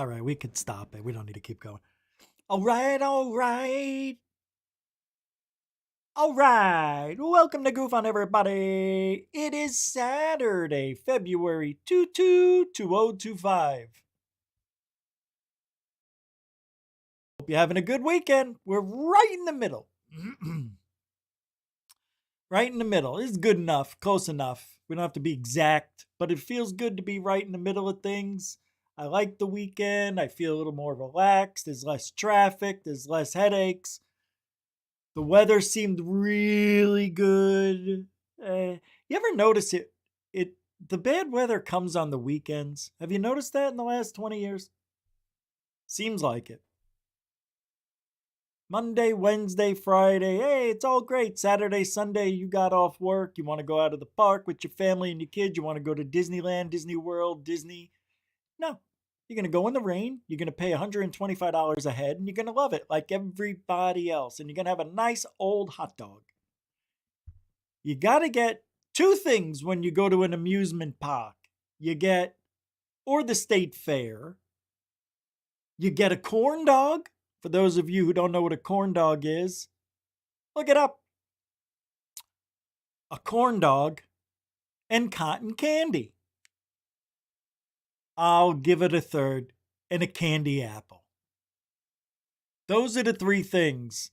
All right, we could stop it. We don't need to keep going. All right, all right. All right. Welcome to GUFON, everybody. It is Saturday, February 2025. Hope you're having a good weekend. We're right in the middle. Right in the middle. It's good enough, close enough. We don't have to be exact, but it feels good to be right in the middle of things. I like the weekend. I feel a little more relaxed. There's less traffic. There's less headaches. The weather seemed really good. You ever notice it? The bad weather comes on the weekends. Have you noticed that in the last 20 years? Seems like it. Monday, Wednesday, Friday, hey, it's all great. Saturday, Sunday, you got off work. You want to go out of the park with your family and your kids. You want to go to Disneyland, Disney World, Disney. No, you're going to go in the rain. You're going to pay $125 a head, and you're going to love it like everybody else. And you're going to have a nice old hot dog. You got to get two things when you go to an amusement park. You get, or the state fair, you get a corn dog. For those of you who don't know what a corn dog is, look it up. A corn dog and cotton candy. I'll give it a third, and a candy apple. Those are the three things.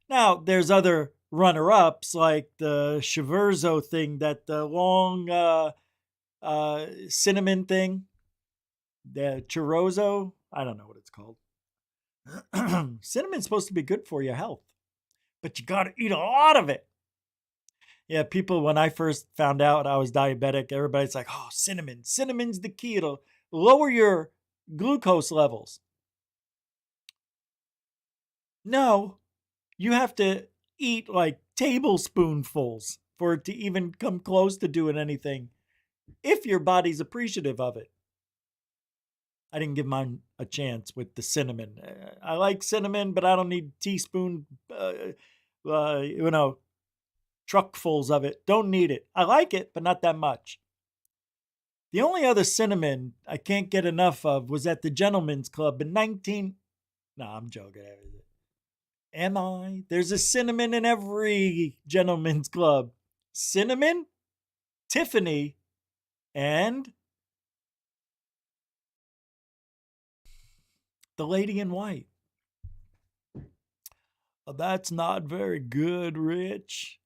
Now, there's other runner-ups like the Chiverzo thing, that the long cinnamon thing, the churroso. I don't know what it's called. Cinnamon's supposed to be good for your health, but you got to eat a lot of it. Yeah, people, when I first found out I was diabetic, everybody's like, oh, cinnamon. Cinnamon's the key. It'll lower your glucose levels. No, you have to eat like tablespoonfuls for it to even come close to doing anything if your body's appreciative of it. I didn't give mine a chance with the cinnamon. I like cinnamon, but I don't need teaspoon, truckfuls of it. Don't need it. I like it, but not that much. The only other cinnamon I can't get enough of was at the Gentleman's Club in No, I'm joking. Am I? There's a cinnamon in every Gentleman's Club. Cinnamon, Tiffany, and the lady in white. Oh, that's not very good, Rich.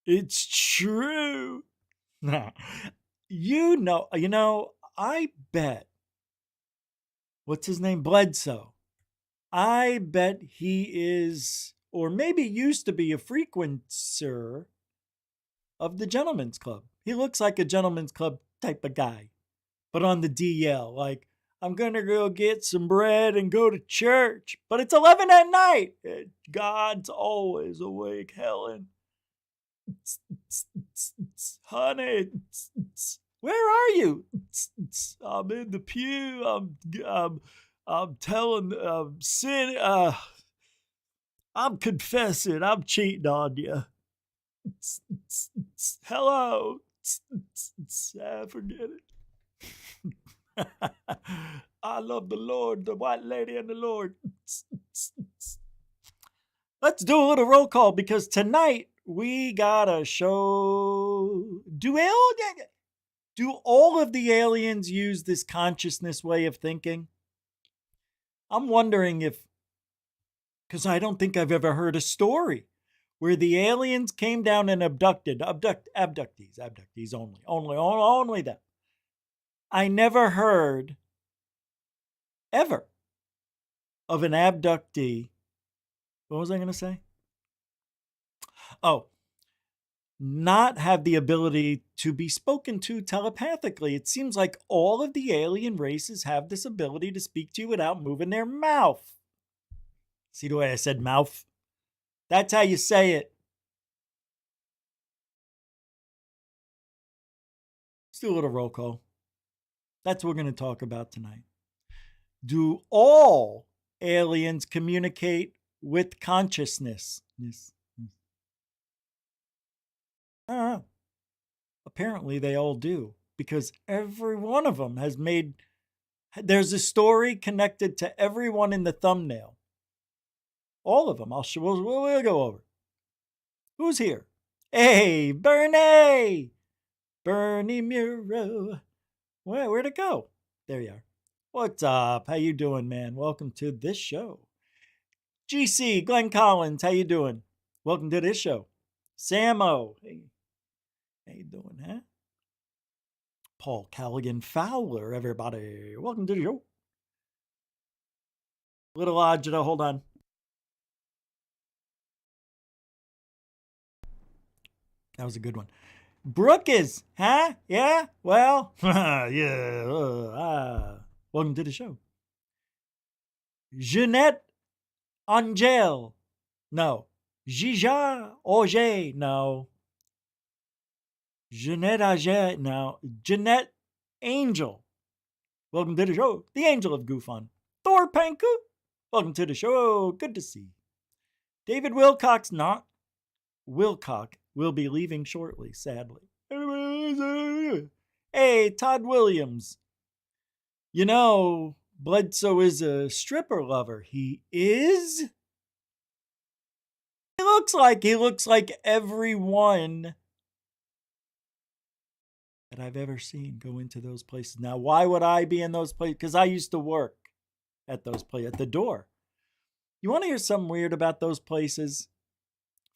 It's true. You know, I bet. What's his name? Bledsoe. I bet he is, or maybe used to be, a frequencer of the Gentleman's Club. He looks like a Gentleman's Club type of guy, but on the DL, like, I'm going to go get some bread and go to church. But it's 11 at night. God's always awake, Helen. Honey, where are you? I'm in the pew. I'm telling sin. I'm confessing. I'm cheating on you. Hello. Forget it. I love the Lord, the white lady and the Lord. Let's do a little roll call because tonight we got a show. Do all of the aliens use this consciousness way of thinking? I'm wondering if, because I don't think I've ever heard a story where the aliens came down and abductees only them. I never heard, ever, of an abductee. What was I going to say? Oh, not have the ability to be spoken to telepathically. It seems like all of the alien races have this ability to speak to you without moving their mouth. See the way I said mouth? That's how you say it. Let's do a little roll call. That's what we're going to talk about tonight. Do all aliens communicate with consciousness? Apparently they all do, because every one of them has made There's a story connected to everyone in the thumbnail. All of them. We'll go over. Who's here? Hey, Bernie! Bernie Muro. Where'd it go? There you are. What's up? How you doing, man? Welcome to this show. GC, Glenn Collins, how you doing? Welcome to this show. Samo, hey, how you doing, huh? Paul Callaghan Fowler, everybody. Welcome to the show. Little agita, hold on. That was a good one. Brooke is, huh? Yeah? Well, yeah. Welcome to the show. Jeanette Angel. No. Gija Auger. No. Jeanette Auger. No. Jeanette Angel. Welcome to the show. The Angel of GUFON. Thor Panku. Welcome to the show. Good to see you. David Wilcox, not Wilcock, will be leaving shortly, sadly. Hey, Todd Williams. You know, Bledsoe is a stripper lover. He is? He looks like everyone that I've ever seen go into those places. Now, why would I be in those places? Because I used to work at those places, at the door. You want to hear something weird about those places?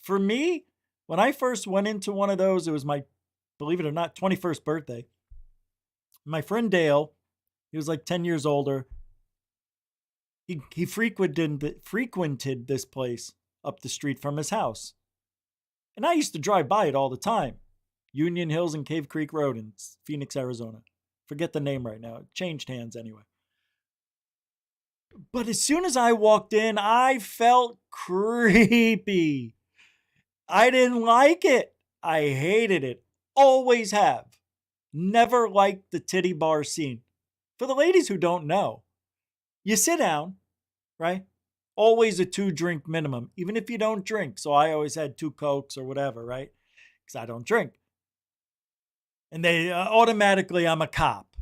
For me, when I first went into one of those, it was my, believe it or not, 21st birthday. My friend Dale, he was like 10 years older. He frequented this place up the street from his house. And I used to drive by it all the time. Union Hills and Cave Creek Road in Phoenix, Arizona. Forget the name right now. It changed hands anyway. But as soon as I walked in, I felt creepy. I didn't like it. I hated it. Always have. Never liked the titty bar scene. For the ladies who don't know, you sit down, right? Always a 2-drink minimum, even if you don't drink. So I always had 2 Cokes or whatever, right? Because I don't drink. And they automatically, I'm a cop,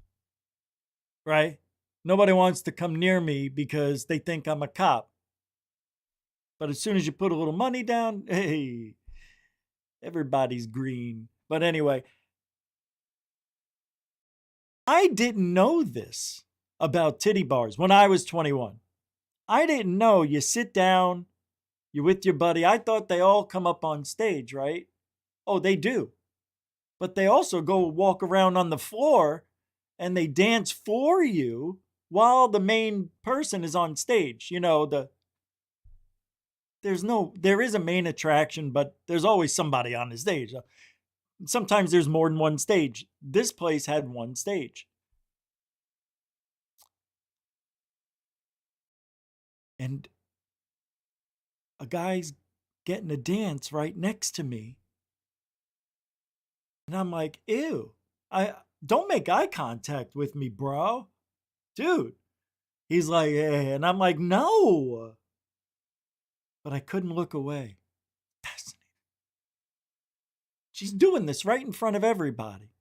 right? Nobody wants to come near me because they think I'm a cop. But as soon as you put a little money down, hey, everybody's green. But anyway, I didn't know this about titty bars when I was 21. I didn't know you sit down, you're with your buddy. I thought they all come up on stage, right? Oh, they do. But they also go walk around on the floor and they dance for you while the main person is on stage. You know, there is a main attraction, but there's always somebody on the stage. Sometimes there's more than one stage. This place had one stage. And a guy's getting a dance right next to me. And I'm like, ew, don't make eye contact with me, bro. Dude. He's like, hey. And I'm like, no. But I couldn't look away. Fascinating. She's doing this right in front of everybody.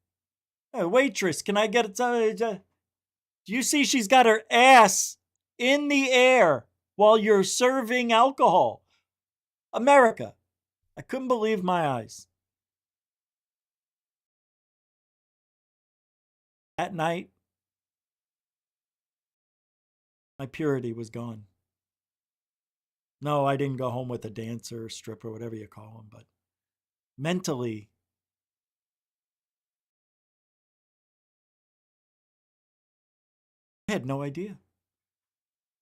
Hey, waitress, can I get it? Do you see she's got her ass in the air while you're serving alcohol? America. I couldn't believe my eyes. That night, my purity was gone. No, I didn't go home with a dancer, stripper, whatever you call them, but mentally, I had no idea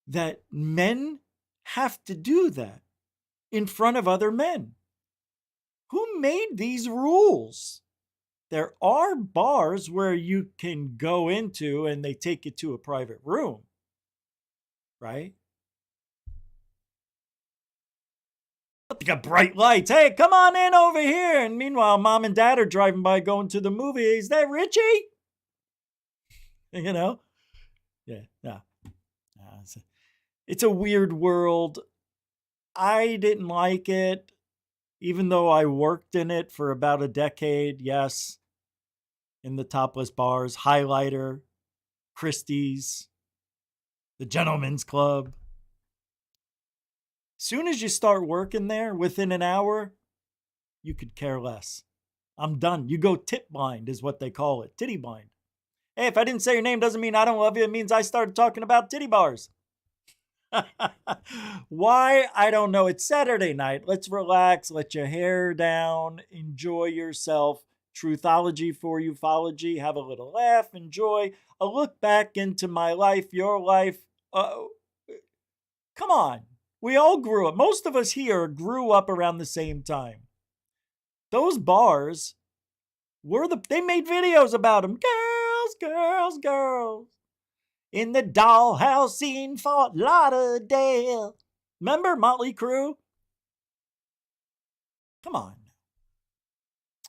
that men have to do that in front of other men. Who made these rules? There are bars where you can go into and they take you to a private room, right? They got bright lights. Hey, come on in over here. And meanwhile, mom and dad are driving by going to the movie. Is that Richie? You know? Yeah, no. It's a weird world. I didn't like it, even though I worked in it for about a decade. Yes, in the topless bars, Highlighter, Christie's, The Gentleman's Club. Soon as you start working there, within an hour, you could care less. I'm done. You go tit blind is what they call it. Titty blind. Hey, if I didn't say your name doesn't mean I don't love you. It means I started talking about titty bars. Why? I don't know. It's Saturday night. Let's relax. Let your hair down. Enjoy yourself. Truthology for ufology. Have a little laugh. Enjoy. A look back into my life, your life. Come on. We all grew up. Most of us here grew up around the same time. Those bars they made videos about them. Girls, girls, girls. In the dollhouse scene, Fort Lauderdale. Remember Motley Crue? Come on.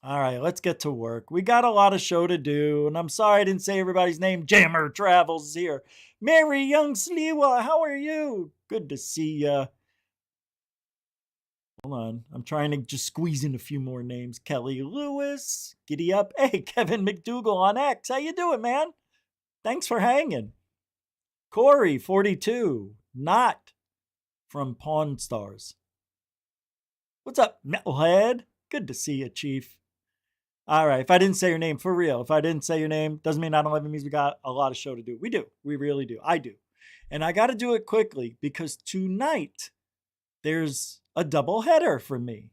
All right, let's get to work. We got a lot of show to do, and I'm sorry I didn't say everybody's name. Jammer Travels is here. Mary Young Sliwa, how are you? Good to see ya. Hold on. I'm trying to just squeeze in a few more names. Kelly Lewis, giddy up. Hey, Kevin McDougal on X. How you doing, man? Thanks for hanging. Corey, 42. Not from Pawn Stars. What's up, Metalhead? Good to see you, Chief. All right. If I didn't say your name, for real, if I didn't say your name, doesn't mean I don't love you. It means we got a lot of show to do. We do. We really do. I do. And I got to do it quickly because tonight there's a double header for me.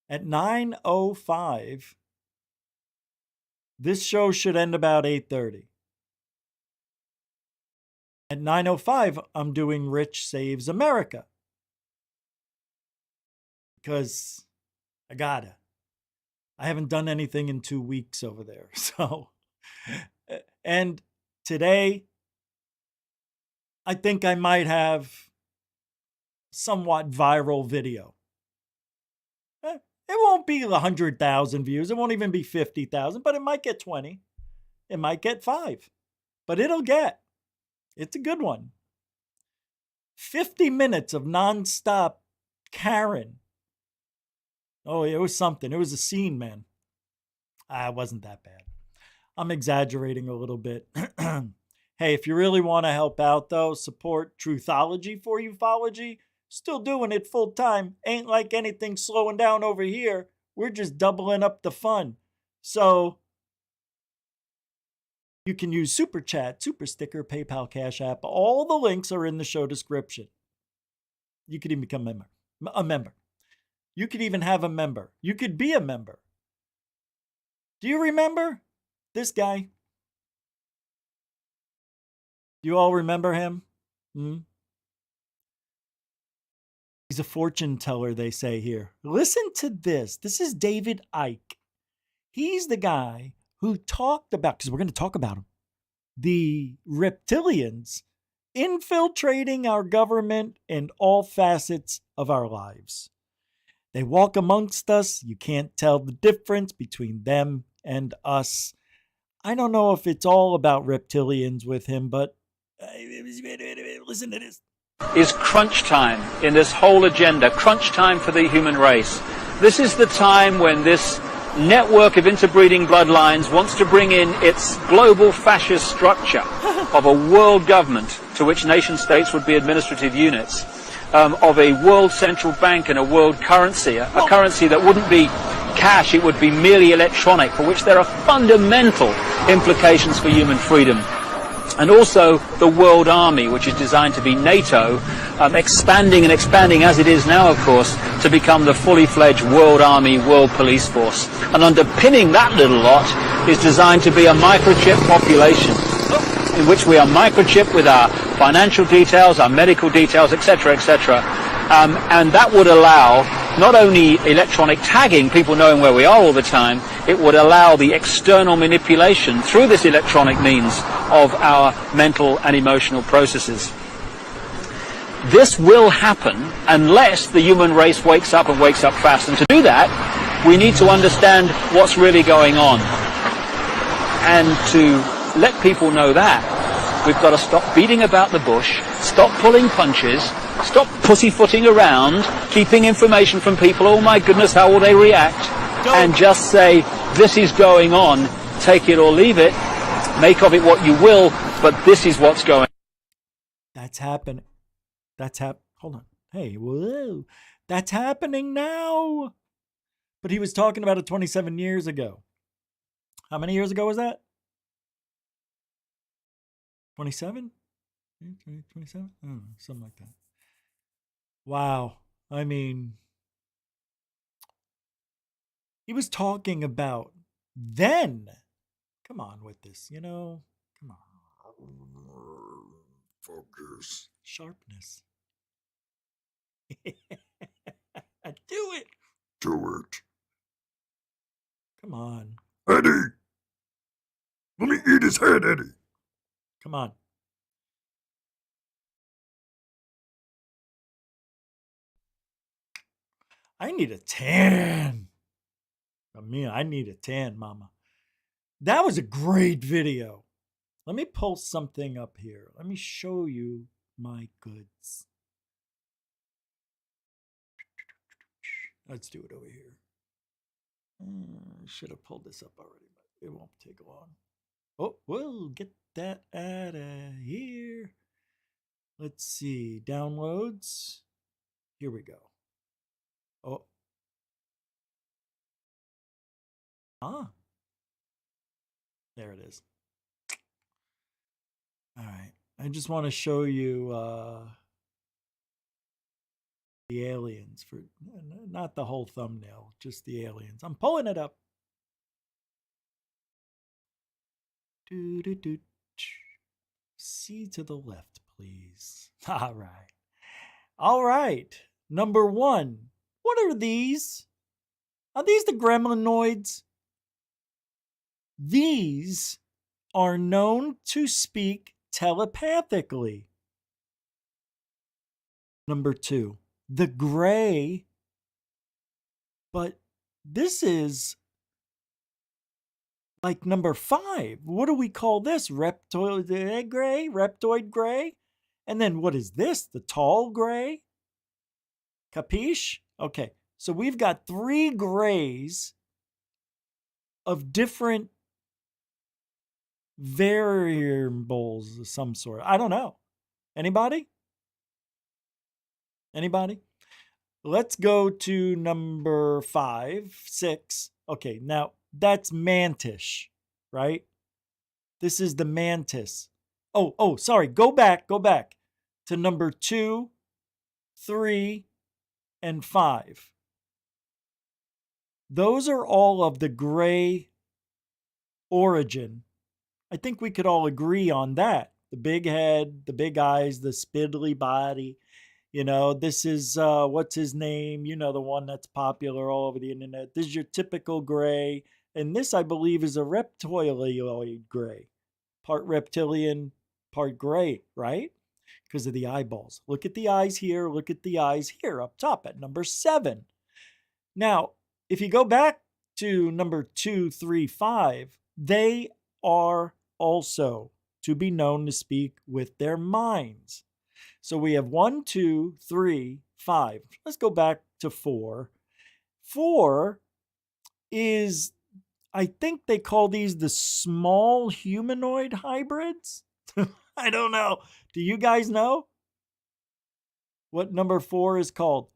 At 9:05, this show should end about 8:30. At 9:05, I'm doing Rich Saves America. Because I gotta. I haven't done anything in 2 weeks over there. So, and today, I think I might have somewhat viral video. It won't be 100,000 views. It won't even be 50,000, but it might get 20. It might get 5, but it'll get. It's a good one. 50 minutes of nonstop Karen. Oh, it was something. It was a scene, man. It wasn't that bad. I'm exaggerating a little bit. Hey, if you really want to help out, though, support Truthology for ufology. Still doing it full time. Ain't like anything slowing down over here. We're just doubling up the fun. So you can use Super Chat, Super Sticker, PayPal, Cash App. All the links are in the show description. You could even become a member. You could even have a member. You could be a member. Do you remember this guy? You all remember him? He's a fortune teller, they say here. Listen to this. This is David Icke. He's the guy who talked about, because we're going to talk about him, the reptilians infiltrating our government and all facets of our lives. They walk amongst us. You can't tell the difference between them and us. I don't know if it's all about reptilians with him, but listen to this. Is crunch time in this whole agenda, crunch time for the human race. This is the time when this network of interbreeding bloodlines wants to bring in its global fascist structure of a world government to which nation states would be administrative units, of a world central bank and a world currency, a currency that wouldn't be cash, it would be merely electronic, for which there are fundamental implications for human freedom. And also the world army, which is designed to be NATO, expanding as it is now, of course, to become the fully fledged world army, world police force. And underpinning that little lot is designed to be a microchip population, in which we are microchipped with our financial details, our medical details, etc., etc. And that would allow not only electronic tagging, people knowing where we are all the time, it would allow the external manipulation through this electronic means of our mental and emotional processes. This will happen unless the human race wakes up and wakes up fast. And to do that, we need to understand what's really going on. And to let people know that, we've got to stop beating about the bush, stop pulling punches, stop pussyfooting around, keeping information from people, oh my goodness, how will they react, and just say, this is going on, take it or leave it, make of it what you will, but this is what's going on. That's happening. Hold on. Hey, whoa. That's happening now. But he was talking about it 27 years ago. How many years ago was that? 27? 27? I don't know, something like that. Wow. I mean, he was talking about then. Come on with this, you know? Come on. Focus. Sharpness. Do it. Do it. Come on. Eddie! Let me eat his head, Eddie. Come on. I need a tan. I need a tan, mama. That was a great video. Let me pull something up here. Let me show you my goods. Let's do it over here. I should have pulled this up already, but it won't take long. Oh, we'll get that out of here. Let's see. Downloads. Here we go. Oh. There it is. All right. I just want to show you the aliens, for not the whole thumbnail, just the aliens. I'm pulling it up. See to the left, please. All right. All right. Number one. What are these? Are these the gremlinoids? These are known to speak telepathically. Number two, the gray. But this is like number 5. What do we call this? Reptoid gray? Reptoid gray? And then what is this? The tall gray? Capiche? Okay, so we've got 3 grays of different variables of some sort. I don't know. Anybody? Anybody? Let's go to number 5, 6. Okay, now that's mantish, right? This is the mantis. Oh, sorry. Go back to number 2, 3, and 5. Those are all of the gray origin. I think we could all agree on that. The big head, the big eyes, the spindly body. You know, this is, what's his name? You know, the one that's popular all over the internet. This is your typical gray. And this, I believe, is a reptiloid gray. Part reptilian, part gray, right? Because of the eyeballs. Look at the eyes here. Look at the eyes here up top at number 7. Now, if you go back to number 2, 3, 5, they are also to be known to speak with their minds. So we have 1, 2, 3, 5. Let's go back to 4. 4 is, I think they call these the small humanoid hybrids. I don't know. Do you guys know what number 4 is called?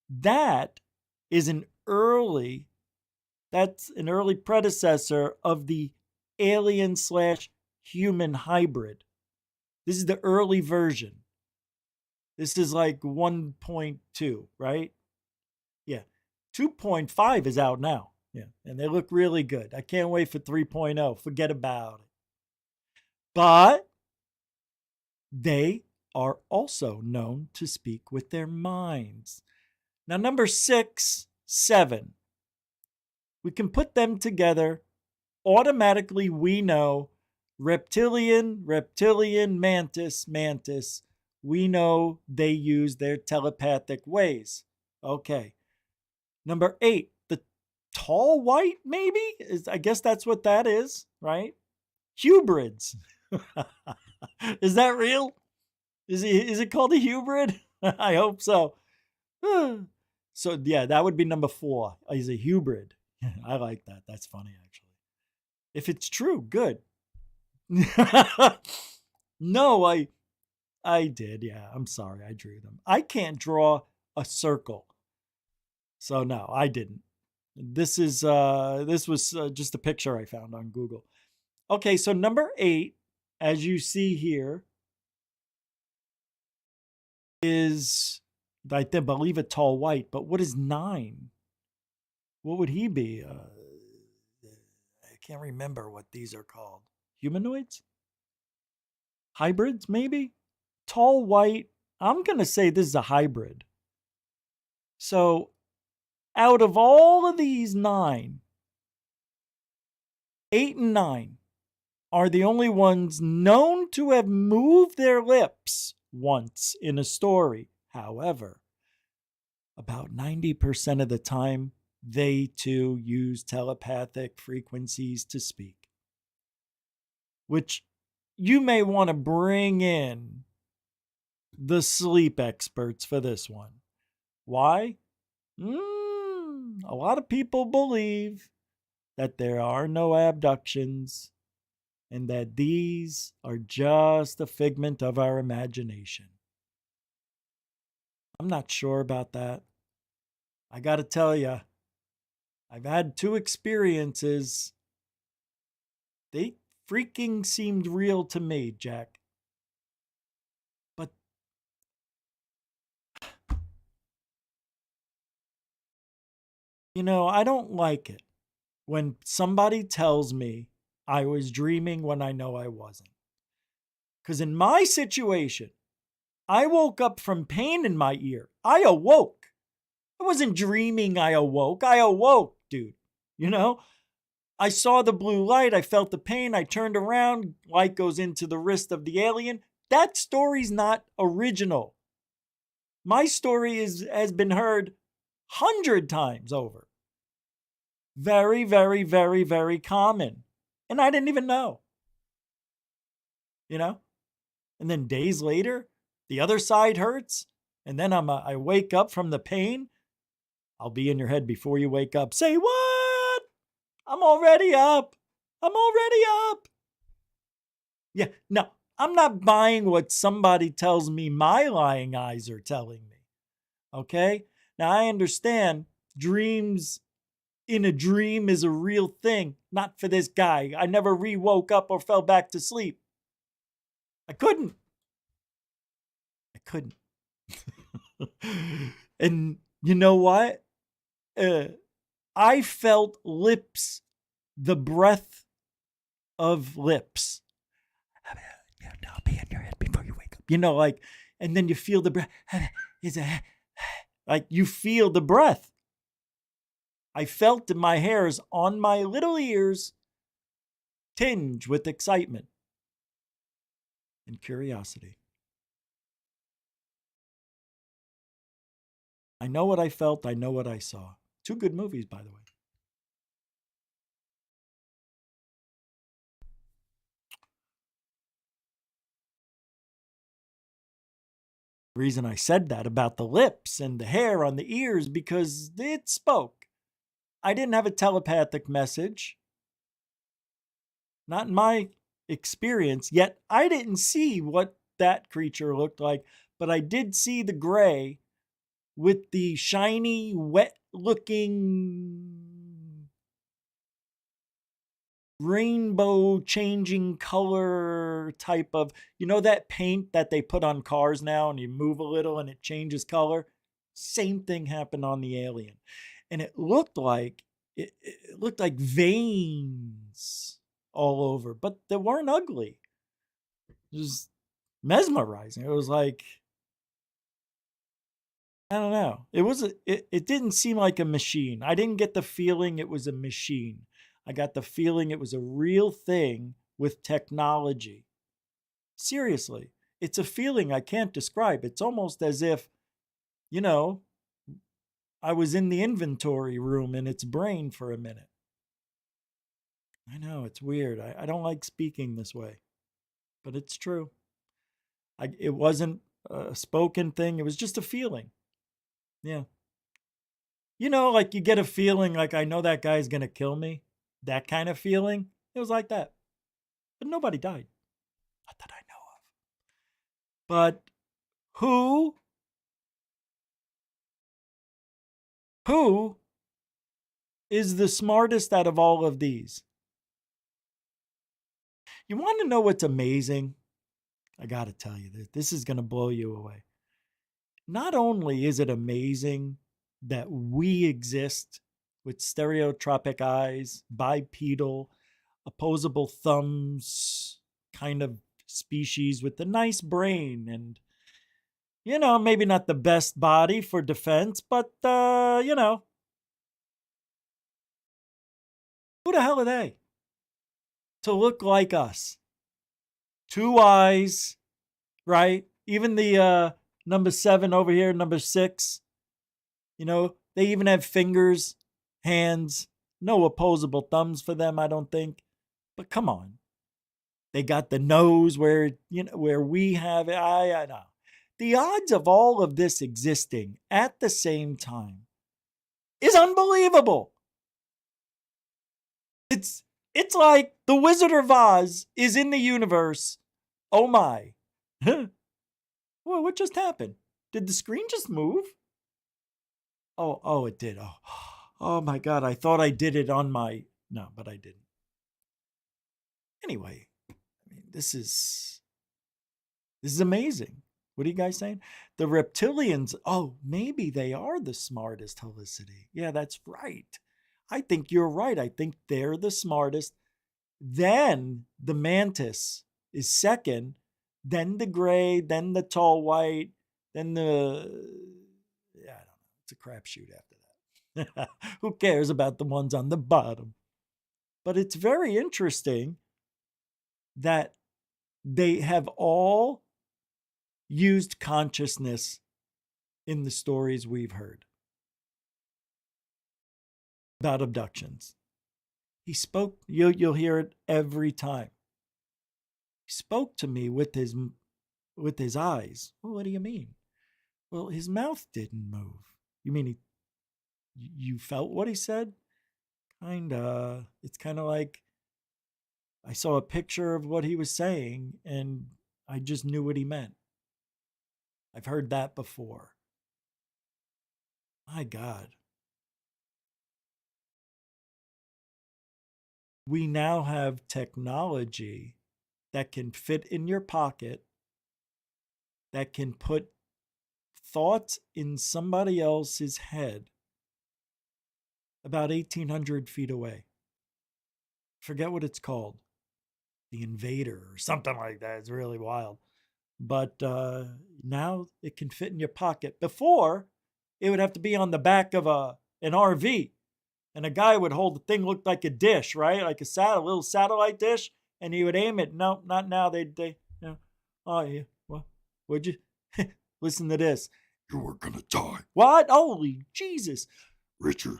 That's an early predecessor of the alien/human hybrid. This is the early version. This is like 1.2, right? Yeah. 2.5 is out now. Yeah. And they look really good. I can't wait for 3.0. Forget about it. But they are also known to speak with their minds. Now, number 6, 7. We can put them together. Automatically, we know reptilian, mantis. We know they use their telepathic ways. Okay. Number 8, the tall white, maybe? I guess that's what that is, right? Hybrids. Is that real? Is it called a hybrid? I hope so. So, yeah, that would be number 4. Is a hybrid. I like that. That's funny, actually. If it's true, good. No, I did, yeah. I'm sorry, I drew them. I can't draw a circle. So no, I didn't. This was just a picture I found on Google. Okay, so number 8, as you see here, is I believe a tall white, but what is 9? What would he be? I can't remember what these are called. Humanoids? Hybrids, maybe? Tall white. I'm going to say this is a hybrid. So, out of all of these 9, 8 and 9 are the only ones known to have moved their lips once in a story. However, about 90% of the time, they too use telepathic frequencies to speak. Which you may want to bring in the sleep experts for this one. Why? A lot of people believe that there are no abductions and that these are just a figment of our imagination. I'm not sure about that. I got to tell you, I've had 2 experiences. They freaking seemed real to me, Jack. But I don't like it when somebody tells me I was dreaming when I know I wasn't. Because in my situation, I woke up from pain in my ear. I awoke. I wasn't dreaming I awoke. I awoke, dude. I saw the blue light. I felt the pain. I turned around. Light goes into the wrist of the alien. That story's not original. My story has been heard 100 times over. Very, very, very, very common. And I didn't even know. And then days later, the other side hurts. And then I wake up from the pain. I'll be in your head before you wake up. Say what? I'm already up. I'm already up. Yeah, no, I'm not buying what somebody tells me my lying eyes are telling me. Okay? Now, I understand dreams in a dream is a real thing. Not for this guy. I never woke up or fell back to sleep. I couldn't. And you know what? I felt lips, the breath of lips. I'll be in your head before you wake up. And then you feel the breath. Like you feel the breath. I felt in my hairs on my little ears tinge with excitement and curiosity. I know what I felt. I know what I saw. 2 good movies, by the way. The reason I said that about the lips and the hair on the ears because it spoke. I didn't have a telepathic message. Not in my experience. Yet I didn't see what that creature looked like, but I did see the gray with the shiny, wet-looking rainbow changing color type of, that paint that they put on cars now and you move a little and it changes color? Same thing happened on the alien. And it looked like veins all over, but they weren't ugly. It was mesmerizing. It was like, I don't know. It didn't seem like a machine. I didn't get the feeling it was a machine. I got the feeling it was a real thing with technology. Seriously, it's a feeling I can't describe. It's almost as if, I was in the inventory room in its brain for a minute. I know, it's weird. I don't like speaking this way, but it's true. It wasn't a spoken thing. It was just a feeling. Yeah. Like you get a feeling like I know that guy's going to kill me. That kind of feeling. It was like that. But nobody died. Not that I know of. But who is the smartest out of all of these? You want to know what's amazing? I got to tell you, this is going to blow you away. Not only is it amazing that we exist with stereotropic eyes, bipedal, opposable thumbs, kind of species with a nice brain and, maybe not the best body for defense, but, who the hell are they to look like us? 2 eyes, right? Even the number 7 over here, number 6, they even have fingers, hands, no opposable thumbs for them, I don't think. But come on. They got the nose where we have it. I know. The odds of all of this existing at the same time is unbelievable. It's like the Wizard of Oz is in the universe. Oh my. Well, what just happened? Did the screen just move? Oh, it did. Oh my God. I thought I did it on my... No, but I didn't. Anyway, this is amazing. What are you guys saying? The reptilians, maybe they are the smartest, Helicity. Yeah, that's right. I think you're right. I think they're the smartest. Then the mantis is second, then the gray, then the tall white, then I don't know. It's a crapshoot after that. Who cares about the ones on the bottom? But it's very interesting that they have all used consciousness in the stories we've heard about abductions. He spoke, you'll hear it every time. He spoke to me with his eyes. Well, what do you mean? Well, his mouth didn't move. You mean you felt what he said? Kinda. It's kind of like I saw a picture of what he was saying and I just knew what he meant. I've heard that before. My God. We now have technology that can fit in your pocket, that can put thoughts in somebody else's head about 1,800 feet away. Forget what it's called. The Invader or something like that. It's really wild. But now it can fit in your pocket. Before, it would have to be on the back of an RV. And a guy would hold the thing, looked like a dish, right? Like a little satellite dish. And he would aim it. No, not now. Oh, yeah. Well, would you? Listen to this. You were gonna die. What? Holy Jesus. Richard.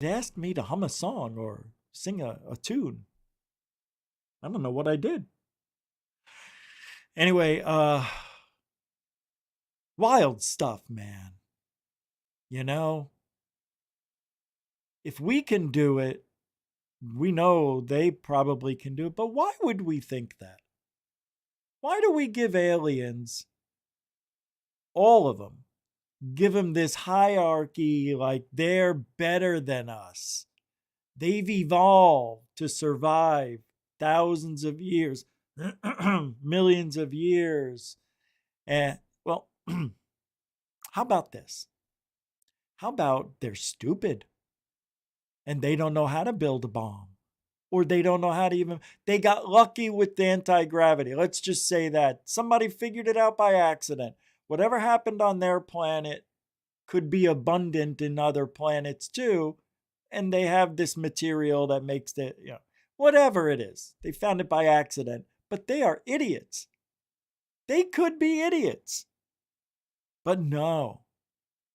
They asked me to hum a song or sing a tune. I don't know what I did. Anyway, wild stuff, man. If we can do it, we know they probably can do it. But why would we think that? Why do we give aliens, all of them, give them this hierarchy like they're better than us? They've evolved to survive thousands of years, millions of years. And, well, how about this? How about they're stupid and they don't know how to build a bomb? Or they don't know how to they got lucky with the anti-gravity. Let's just say that. Somebody figured it out by accident. Whatever happened on their planet could be abundant in other planets too. And they have this material that makes it, whatever it is. They found it by accident. But they are idiots. They could be idiots. But no.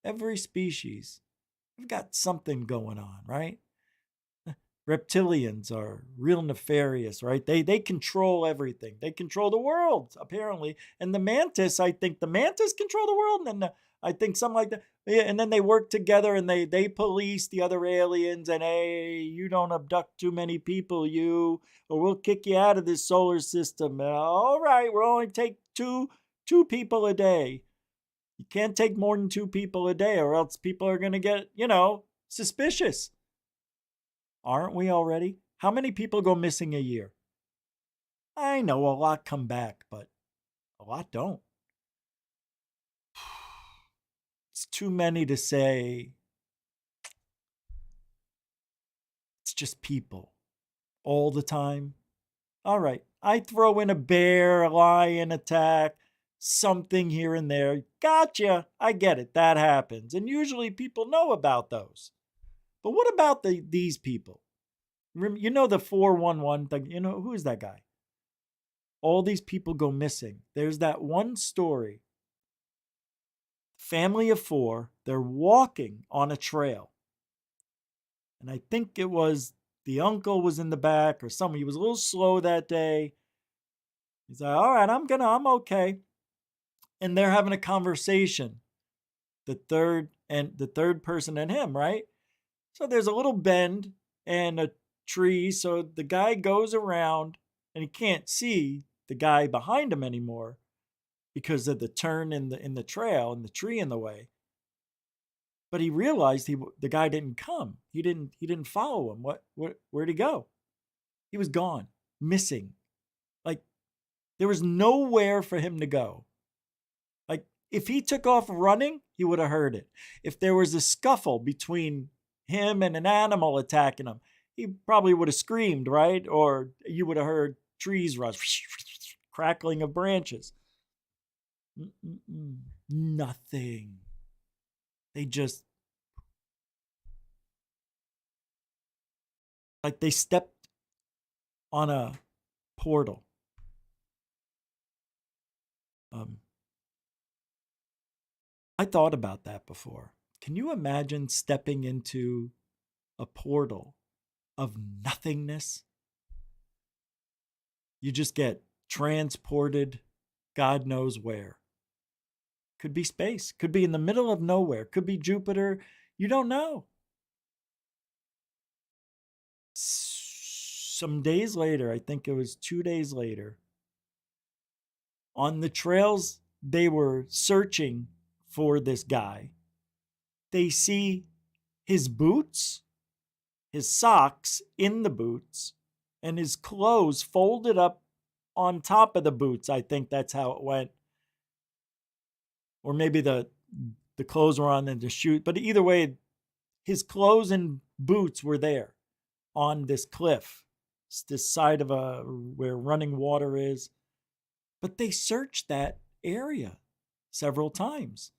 Every species, we've got something going on, right? reptilians are real nefarious, right? They control everything. They control the world, apparently. And the mantis, I think the mantis control the world, and then I think something like that. Yeah, and then they work together and they police the other aliens, and hey, you don't abduct too many people, or we'll kick you out of this solar system. All right, we'll only take two people a day. You can't take more than 2 people a day, or else people are going to get, suspicious. Aren't we already? How many people go missing a year? I know a lot come back, but a lot don't. It's too many to say it's just people all the time. All right, I throw in a bear, a lion attack, something here and there. Gotcha. I get it. That happens. And usually people know about those. But what about these people? You know the 411 thing. Who is that guy? All these people go missing. There's that one story. Family of 4, they're walking on a trail. And I think it was the uncle was in the back or something. He was a little slow that day. He's like, all right, I'm okay. And they're having a conversation. The third person and him, right? So there's a little bend and a tree. So the guy goes around and he can't see the guy behind him anymore because of the turn in the trail and the tree in the way. But he realized the guy didn't come. He didn't follow him. Where'd he go? He was gone, missing. Like there was nowhere for him to go. Like if he took off running, he would have heard it. If there was a scuffle between him and an animal attacking him, he probably would have screamed, right? Or you would have heard trees rush, crackling of branches. Nothing. They just, like they stepped on a portal. I thought about that before. Can you imagine stepping into a portal of nothingness? You just get transported God knows where. Could be space, could be in the middle of nowhere, could be Jupiter. You don't know. Some days later, I think it was 2 days later, on the trails they were searching for this guy, they see his boots, his socks in the boots, and his clothes folded up on top of the boots. I think that's how it went. Or maybe the clothes were on the shoe. But either way, his clothes and boots were there on this cliff. It's this side of where running water is. But they searched that area several times.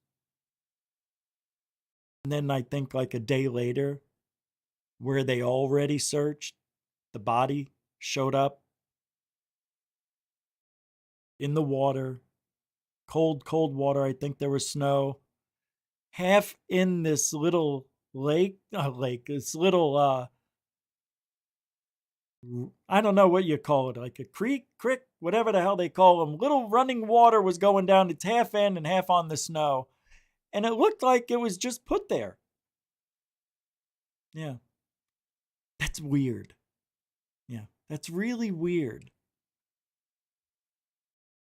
And then I think like a day later, where they already searched, the body showed up in the water, cold water. I think there was snow, half in this little this little, I don't know what you call it, like a creek, whatever the hell they call them. Little running water was going down. It's half in and half on the snow. And it looked like it was just put there. Yeah. That's weird. Yeah, that's really weird.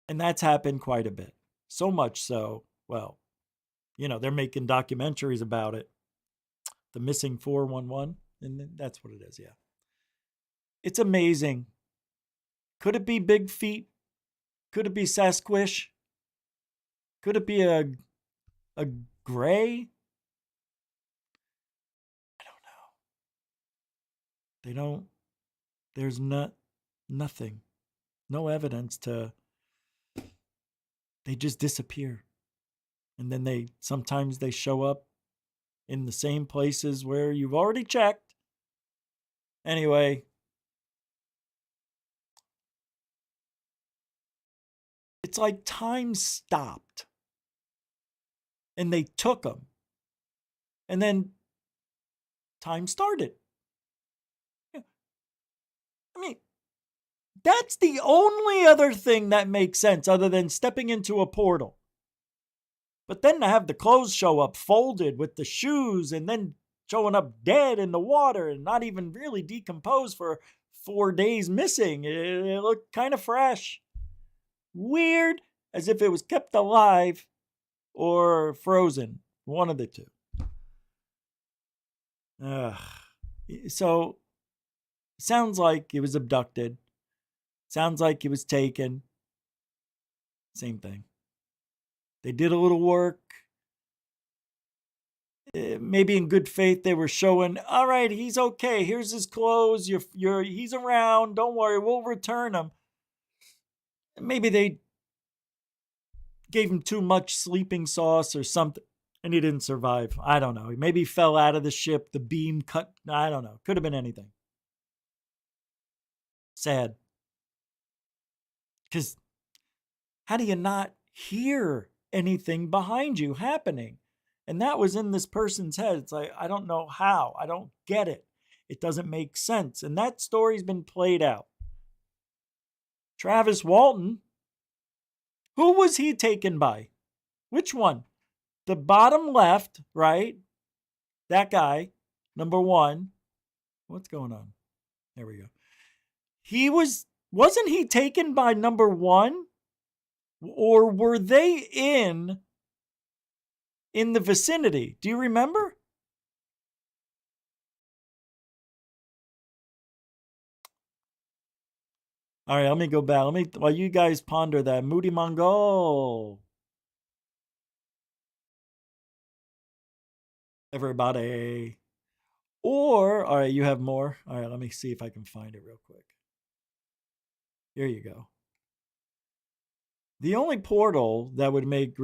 And that's happened quite a bit. So much so, well, they're making documentaries about it. The missing 411, and that's what it is, yeah. It's amazing. Could it be Big Feet? Could it be Sasquish? Could it be a gray? I don't know. There's nothing. No evidence they just disappear. And then sometimes they show up in the same places where you've already checked. Anyway, it's like time stopped. And they took them. And then time started. I mean, that's the only other thing that makes sense other than stepping into a portal. But then to have the clothes show up folded with the shoes and then showing up dead in the water and not even really decomposed for 4 days missing, it looked kind of fresh. Weird, as if it was kept alive or frozen. One of the two. So, sounds like it was abducted. Sounds like it was taken. Same thing. They did a little work. Maybe in good faith they were showing, all right, he's okay. Here's his clothes. He's around. Don't worry, we'll return him. Maybe they gave him too much sleeping sauce or something, and he didn't survive. I don't know. Maybe he fell out of the ship. The beam cut. I don't know. Could have been anything. Sad. Because how do you not hear anything behind you happening? And that was in this person's head. It's like, I don't know how. I don't get it. It doesn't make sense. And that story's been played out. Travis Walton, who was he taken by? Which one? The bottom left, right? That guy, number one. What's going on? There we go. Wasn't he taken by number one? Or were they in the vicinity? Do you remember? All right, let me go back. While you guys ponder that. Moody Mongol. Everybody. Or, all right, you have more. All right, let me see if I can find it real quick. Here you go. The only portal that would make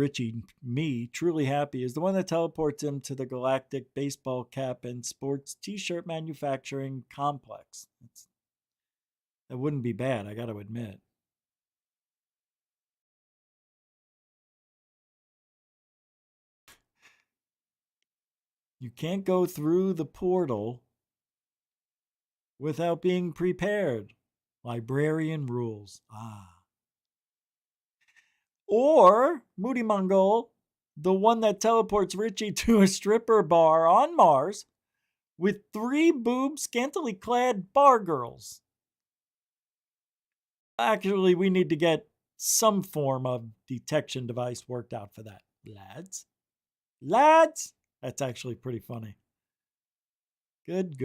me truly happy is the one that teleports him to the Galactic Baseball Cap and Sports T-shirt manufacturing complex. That wouldn't be bad, I got to admit. You can't go through the portal without being prepared. Librarian rules. Or, Moody Mongol, the one that teleports Richie to a stripper bar on Mars with 3 boobs, scantily clad bar girls. Actually, we need to get some form of detection device worked out for that, lads. Lads! That's actually pretty funny. Good.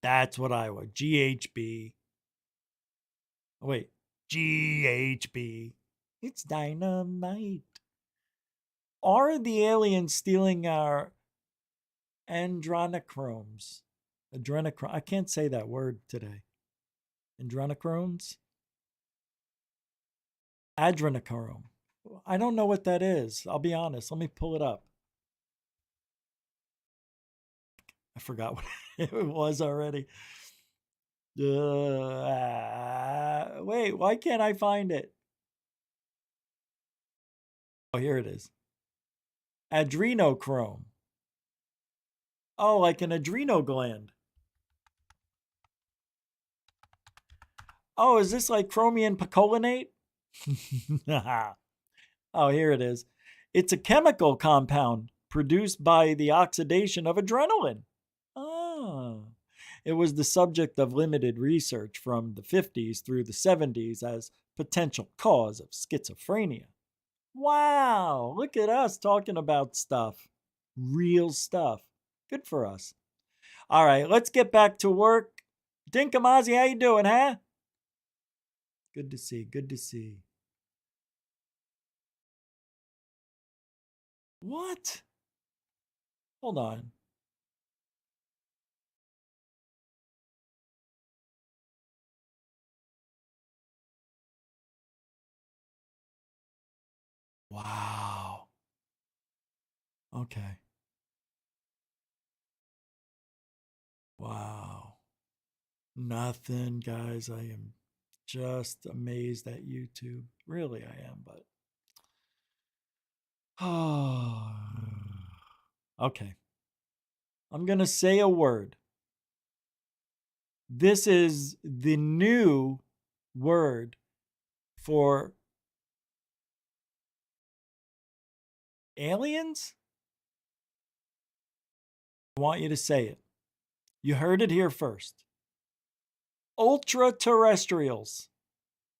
That's what I would. GHB. Oh, wait. GHB. It's dynamite. Are the aliens stealing our adrenochromes? Adrenochrome. I can't say that word today. Adrenochromes? Adrenochrome. I don't know what that is. I'll be honest. Let me pull it up. I forgot what it was already. Wait, why can't I find it? Oh, here it is. Adrenochrome. Oh, like an adrenal gland. Oh, is this like chromium picolinate? Oh, here it is. It's a chemical compound produced by the oxidation of adrenaline. Oh. It was the subject of limited research from the 50s through the 70s as potential cause of schizophrenia. Wow, look at us talking about stuff. Real stuff. Good for us. All right, let's get back to work. Dinkamazi, how you doing, huh? Good to see. What? Hold on. Wow. Okay. Wow. Nothing, guys. I am just amazed at YouTube. Really, I am, but. Oh. Okay. I'm going to say a word. This is the new word for aliens? I want you to say it. You heard it here first. Ultra-terrestrials.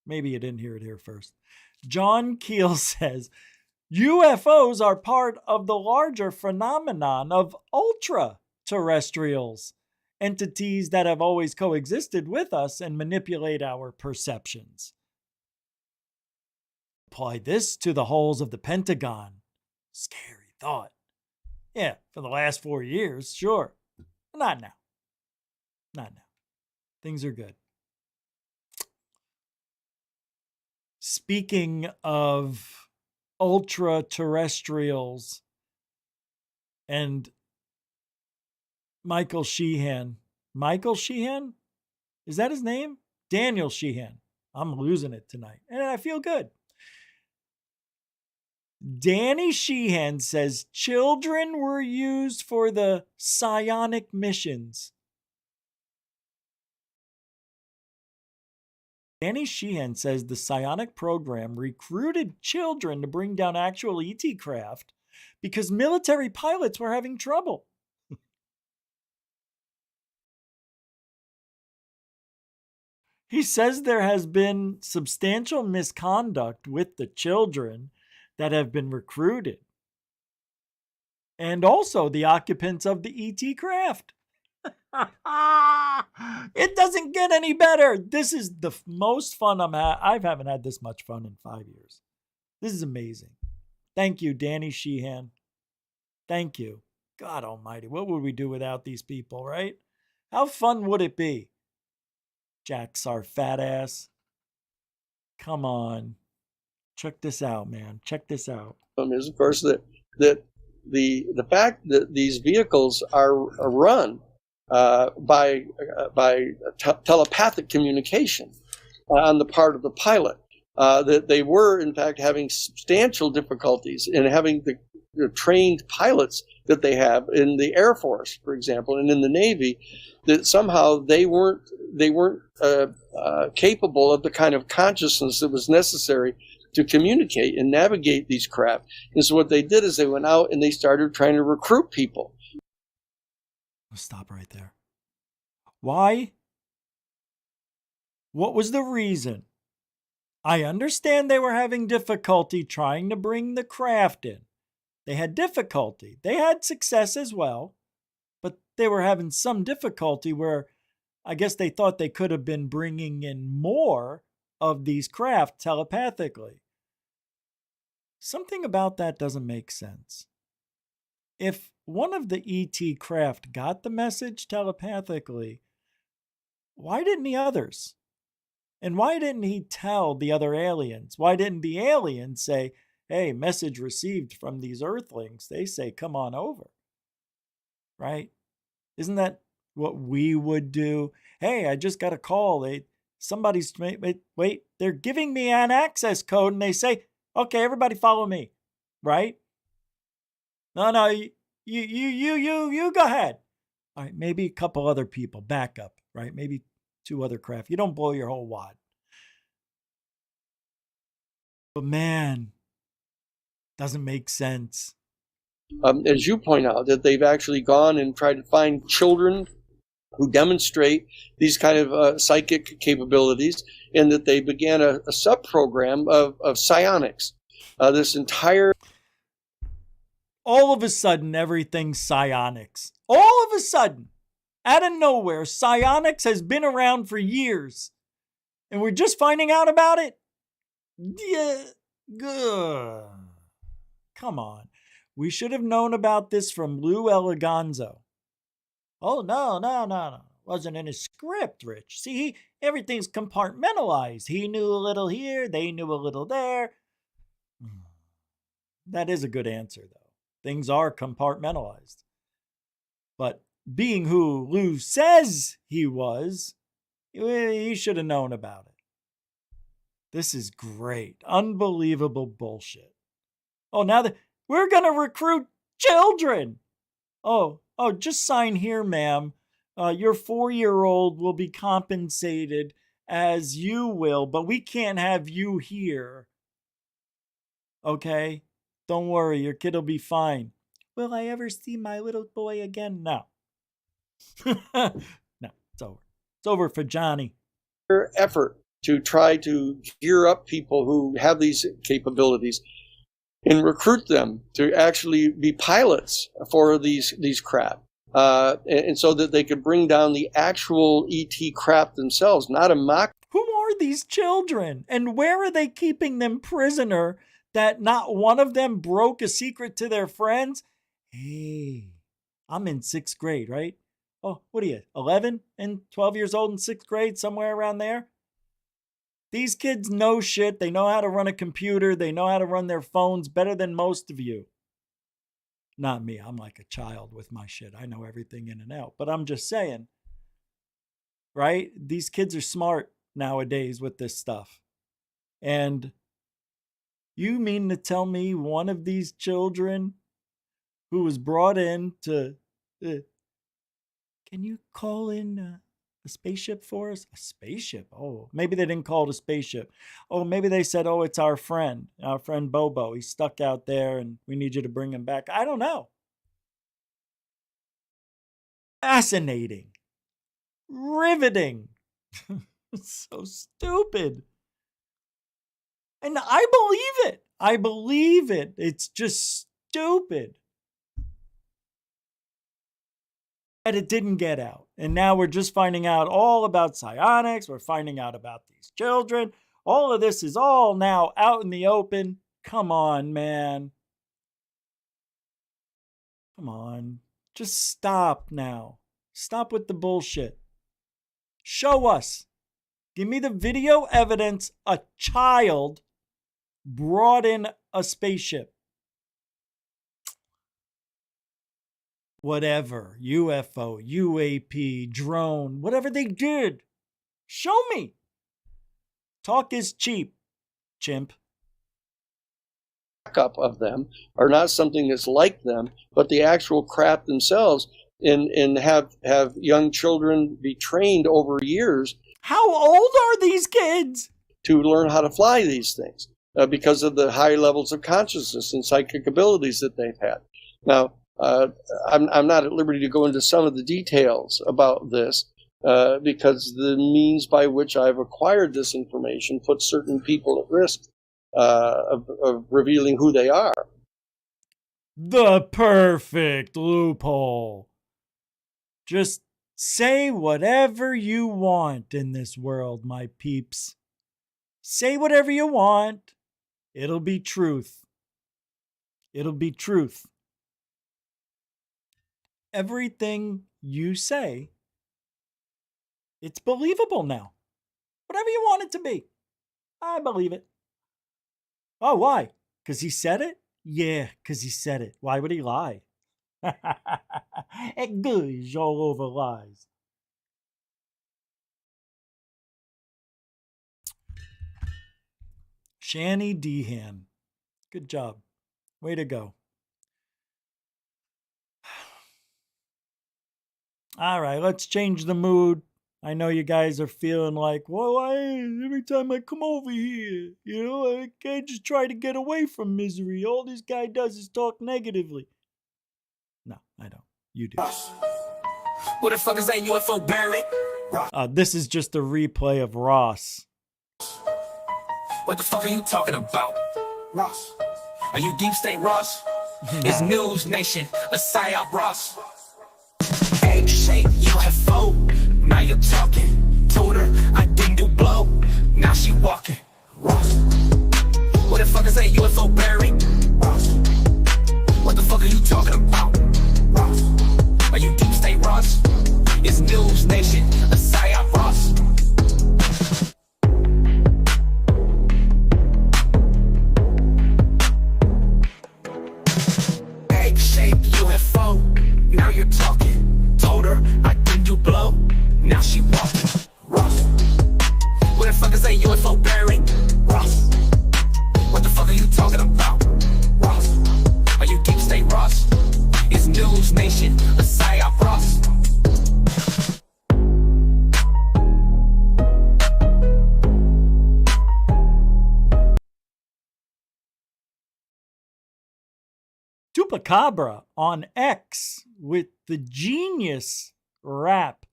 Maybe you didn't hear it here first. John Keel says, UFOs are part of the larger phenomenon of ultra-terrestrials, entities that have always coexisted with us and manipulate our perceptions. Apply this to the holes of the Pentagon. Scary thought. Yeah, for the last 4 years, sure. Not now. Not now. Things are good. Speaking of ultra-terrestrials and Michael Sheehan. Michael Sheehan? Is that his name? Daniel Sheehan. I'm losing it tonight. And I feel good. Danny Sheehan says children were used for the psionic missions. Danny Sheehan says the psionic program recruited children to bring down actual ET craft because military pilots were having trouble. He says there has been substantial misconduct with the children that have been recruited, and also the occupants of the ET craft. It doesn't get any better. This is the most fun I haven't had this much fun in 5 years. This is amazing. Thank you, Danny Sheehan. Thank you. God almighty, what would we do without these people, right? How fun would it be? Jack's our fat ass. Come on. Check this out, man. Check this out. Is, of course, that the fact that these vehicles are run by telepathic communication on the part of the pilot, that they were in fact having substantial difficulties in having the trained pilots that they have in the Air Force, for example, and in the Navy, that somehow they weren't capable of the kind of consciousness that was necessary to communicate and navigate these craft. And so what they did is they went out and they started trying to recruit people. Let's stop right there. Why? What was the reason? I understand they were having difficulty trying to bring the craft in. They had difficulty. They had success as well, but they were having some difficulty where I guess they thought they could have been bringing in more of these craft telepathically. Something about that doesn't make sense. If one of the ET craft got the message telepathically, why didn't the others? And why didn't he tell the other aliens? Why didn't the aliens say, hey, message received from these earthlings? They say, come on over. Right? Isn't that what we would do? Hey, I just got a call. Somebody's, wait, they're giving me an access code and they say, okay, everybody follow me. Right? No, you go ahead. All right, maybe a couple other people back up, right? Maybe 2 other craft. You don't blow your whole wad. But man, doesn't make sense. As you point out, that they've actually gone and tried to find children who demonstrate these kind of psychic capabilities, and that they began a sub-program of psionics. This entire... All of a sudden, everything's psionics. All of a sudden, out of nowhere, psionics has been around for years. And we're just finding out about it? Yeah. Good. Come on. We should have known about this from Lou Eleganzo. Oh, no. Wasn't in his script, Rich. See, everything's compartmentalized. He knew a little here, they knew a little there. That is a good answer, though. Things are compartmentalized. But being who Lou says he was, he should have known about it. This is great. Unbelievable bullshit. Oh, now that we're going to recruit children. Oh, just sign here, ma'am. Your 4-year-old will be compensated as you will, but we can't have you here. Okay? Don't worry, your kid will be fine. Will I ever see my little boy again? No. No, it's over. It's over for Johnny. Effort to try to gear up people who have these capabilities and recruit them to actually be pilots for these crap. And so that they could bring down the actual ET crap themselves, not a mock. Who are these children? And where are they keeping them prisoner that not one of them broke a secret to their friends? Hey, I'm in 6th grade, right? Oh, what are you, 11 and 12 years old in 6th grade, somewhere around there? These kids know shit. They know how to run a computer. They know how to run their phones better than most of you. Not me. I'm like a child with my shit. I know everything in and out. But I'm just saying, right? These kids are smart nowadays with this stuff. And you mean to tell me one of these children who was brought in to... can you call in a spaceship for us? A spaceship? Oh, maybe they didn't call it a spaceship. Oh, maybe they said, oh, it's our friend Bobo. He's stuck out there and we need you to bring him back. I don't know. Fascinating. Riveting. So stupid. And I believe it. I believe it. It's just stupid. That it didn't get out. And now we're just finding out all about psionics. We're finding out about these children. All of this is all now out in the open. Come on, man. Come on. Just stop now. Stop with the bullshit. Show us. Give me the video evidence a child brought in a spaceship. Whatever, UFO, UAP, drone, whatever they did. Show me. Talk is cheap, chimp. Backup of them are not something that's like them, but the actual craft themselves, and have young children be trained over years. How old are these kids? To learn how to fly these things because of the high levels of consciousness and psychic abilities that they've had. Now, I'm not at liberty to go into some of the details about this because the means by which I've acquired this information puts certain people at risk of revealing who they are. The perfect loophole. Just say whatever you want in this world, my peeps. Say whatever you want. It'll be truth. It'll be truth. Everything you say, it's believable now. Whatever you want it to be. I believe it. Oh, why? Because he said it? Yeah, because he said it. Why would he lie? It goes all over lies. Shanny Dehan. Good job. Way to go. All right, let's change the mood. I know you guys are feeling like, well, every time I come over here, I can't just try to get away from misery. All this guy does is talk negatively. No, I don't. You do. What the fuck is that UFO Barry? This is just a replay of Ross. What the fuck are you talking about? Ross. Are you Deep State Ross? It's News Nation, a psyop Ross. Egg-shaped UFO, now you're talking. Told her I didn't do blow, now she walking. Ross. What the fuck is that UFO Barry? Ross. What the fuck are you talking about? Ross. Are you Deep State Ross? It's News Nation, a psyop Ross. Egg-shaped UFO, now you're talking. Told her I didn't do blow, now she walking. Ross. What the fuck is that UFO Barry? Ross. What the fuck are you talking about? Ross. Are you Deep State Ross? It's News Nation, a psyop Ross. Chupacabra on X with the genius rap.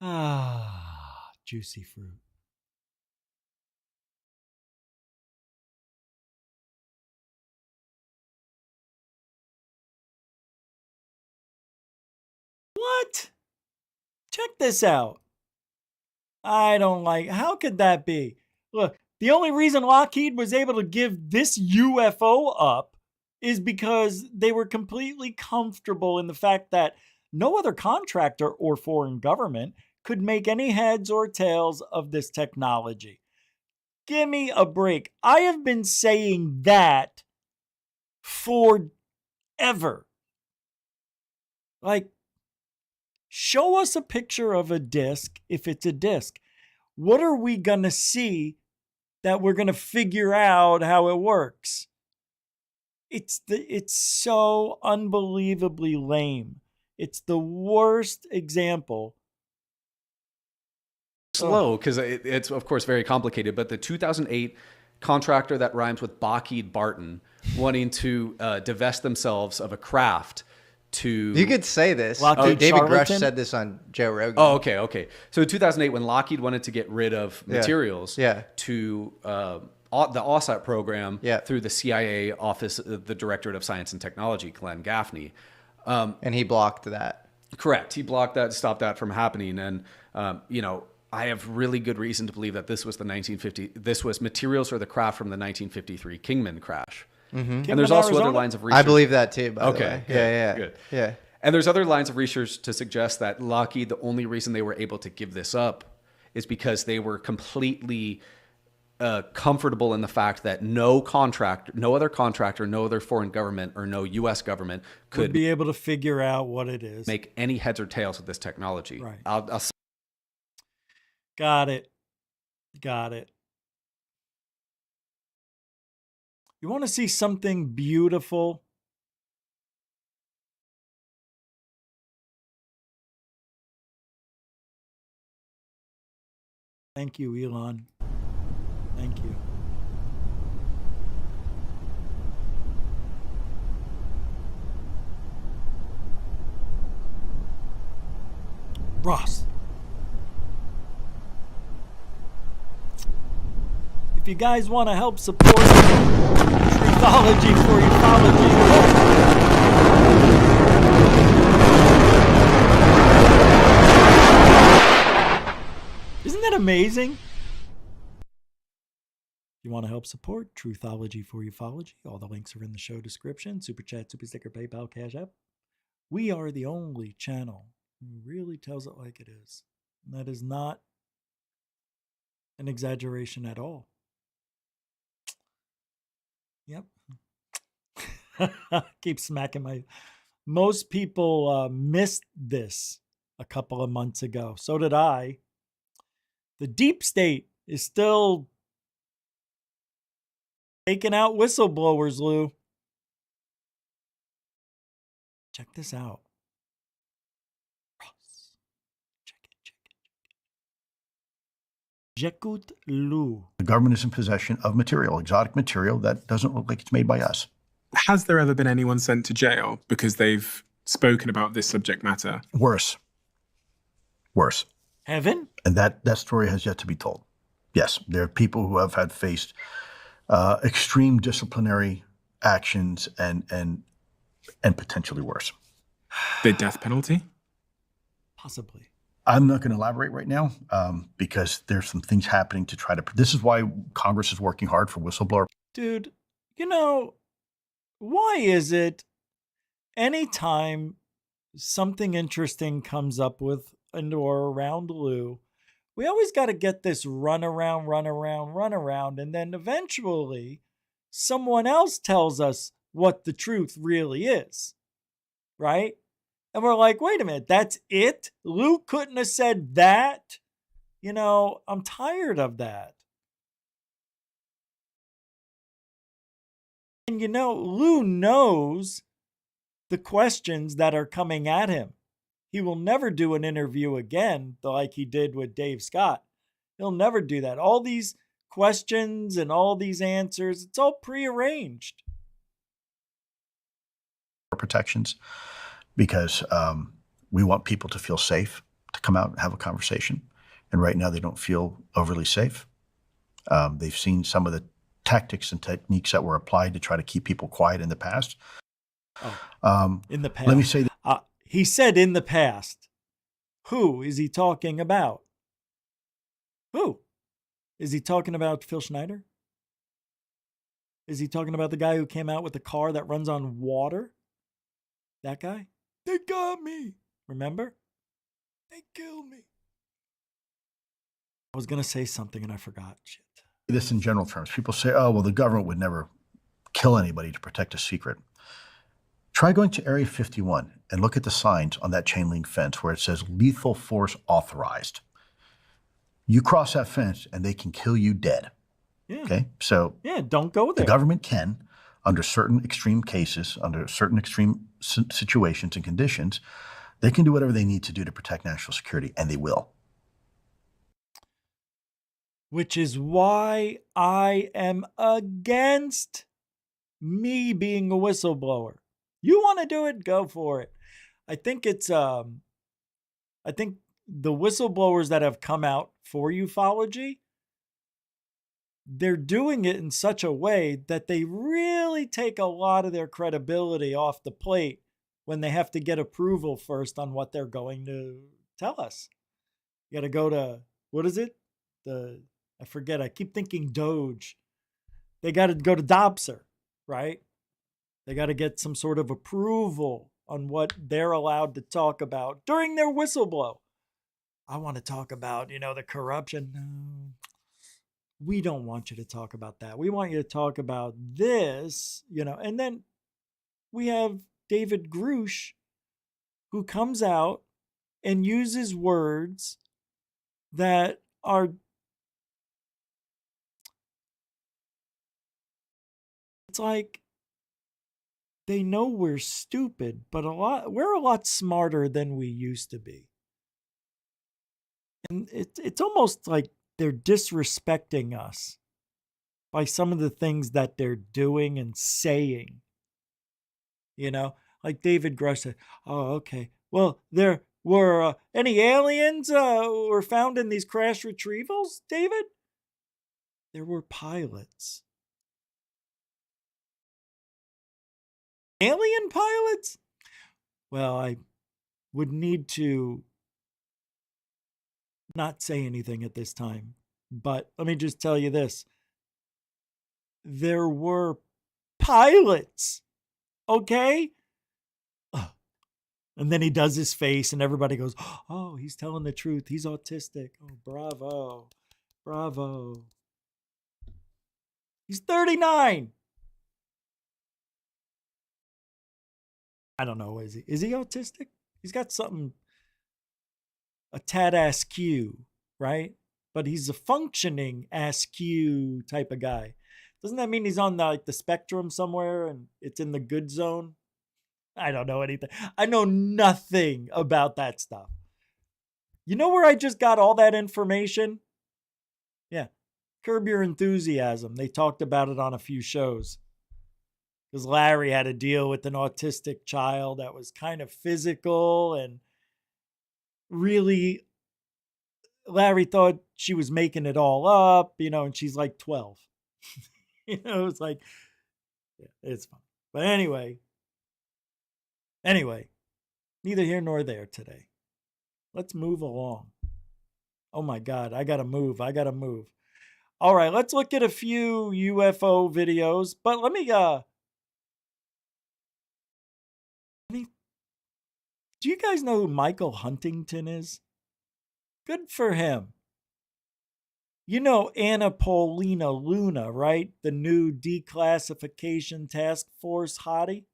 Ah, juicy fruit. What? Check this out. I don't like, how could that be? Look, the only reason Lockheed was able to give this UFO up is because they were completely comfortable in the fact that no other contractor or foreign government could make any heads or tails of this technology. Give me a break. I have been saying that forever. Like, show us a picture of a disc if it's a disc. What are we going to see that we're going to figure out how it works? It's so unbelievably lame. It's the worst example. Slow, because it's, of course, very complicated. But the 2008 contractor that rhymes with Lockheed Barton wanting to divest themselves of a craft to... You could say this. Lockheed David Grush Charlatan? said this on Joe Rogan. Oh, okay. So in 2008, when Lockheed wanted to get rid of materials to the OSAT program through the CIA office, the Directorate of Science and Technology, Glenn Gaffney. And he blocked that. Correct. He blocked that, stopped that from happening. And, I have really good reason to believe that this was this was materials for the craft from the 1953 Kingman crash. Mm-hmm. And there's also other lines of research. I believe that too, by the way. Good. Yeah. And there's other lines of research to suggest that Lockheed, the only reason they were able to give this up is because they were completely comfortable in the fact that no other contractor, no other foreign government or no U.S. government could be able to figure out what it is. Make any heads or tails with this technology. Right. I'll Got it. You want to see something beautiful? Thank you, Elon. Thank you. Ross. If you guys want to help support Truthology for Ufology, isn't that amazing? If you want to help support Truthology for Ufology, all the links are in the show description. Super Chat, Super Sticker, PayPal, Cash App. We are the only channel who really tells it like it is. And that is not an exaggeration at all. Yep. Keep smacking my... Most people missed this a couple of months ago. So did I. The deep state is still taking out whistleblowers, Lou. Check this out. Ross. Check it. J'écoute Lou. The government is in possession of material, exotic material that doesn't look like it's made by us. Has there ever been anyone sent to jail because they've spoken about this subject matter? Worse. Heaven? And that story has yet to be told. Yes, there are people who have had faced extreme disciplinary actions and potentially worse. The death penalty? Possibly. I'm not going to elaborate right now because there's some things happening to try to... This is why Congress is working hard for whistleblower. Dude, why is it anytime something interesting comes up with or around Lou, we always got to get this run around, and then eventually someone else tells us what the truth really is, right? And we're like, wait a minute, that's it? Lou couldn't have said that? I'm tired of that. And Lou knows the questions that are coming at him. He will never do an interview again like he did with Dave Scott. He'll never do that. All these questions and all these answers, it's all prearranged. protections because we want people to feel safe to come out and have a conversation. And right now they don't feel overly safe. They've seen some of the tactics and techniques that were applied to try to keep people quiet in the past. In the past. Let me say that. He said in the past. Who is he talking about? Who? Is he talking about Phil Schneider? Is he talking about the guy who came out with the car that runs on water? That guy? They got me. Remember? They killed me. I was going to say something and I forgot. Shit. This in general terms. People say, oh, well, the government would never kill anybody to protect a secret. Try going to Area 51 and look at the signs on that chain link fence where it says lethal force authorized. You cross that fence and they can kill you dead. Yeah. Okay? So yeah, don't go there. The government can, under certain extreme cases, under certain extreme situations and conditions, they can do whatever they need to do to protect national security, and they will. Which is why I am against me being a whistleblower. You want to do it? Go for it. I think it's, I think the whistleblowers that have come out for ufology, they're doing it in such a way that they really take a lot of their credibility off the plate when they have to get approval first on what they're going to tell us. You got to go to, what is it? I forget. I keep thinking Doge. They got to go to Dobser, right? They got to get some sort of approval on what they're allowed to talk about during their whistleblow. I want to talk about, the corruption. No, we don't want you to talk about that. We want you to talk about this, and then we have David Grush, who comes out and uses words that are, it's like they know we're stupid, but we're a lot smarter than we used to be. And it's almost like they're disrespecting us by some of the things that they're doing and saying. Like David Grush said, oh, okay. Well, there were any aliens were found in these crash retrievals, David? There were pilots. Alien pilots? Well, I would need to not say anything at this time, but let me just tell you this. There were pilots, okay? And then he does his face and everybody goes, oh, he's telling the truth. He's autistic. Oh, bravo. Bravo. He's 39. I don't know. Is he autistic? He's got something, a tad askew, right? But he's a functioning askew type of guy. Doesn't that mean he's on the spectrum somewhere and it's in the good zone? I don't know anything. I know nothing about that stuff. You know where I just got all that information? Yeah. Curb Your Enthusiasm. They talked about it on a few shows. Because Larry had to deal with an autistic child that was kind of physical and really, Larry thought she was making it all up, and she's like 12. It's like, yeah, it's fun. But anyway, neither here nor there today. Let's move along. Oh my God, I gotta move. All right, let's look at a few UFO videos, but let me, do you guys know who Michael Huntington is? Good for him. You know Anna Paulina Luna, right? The new declassification task force hottie.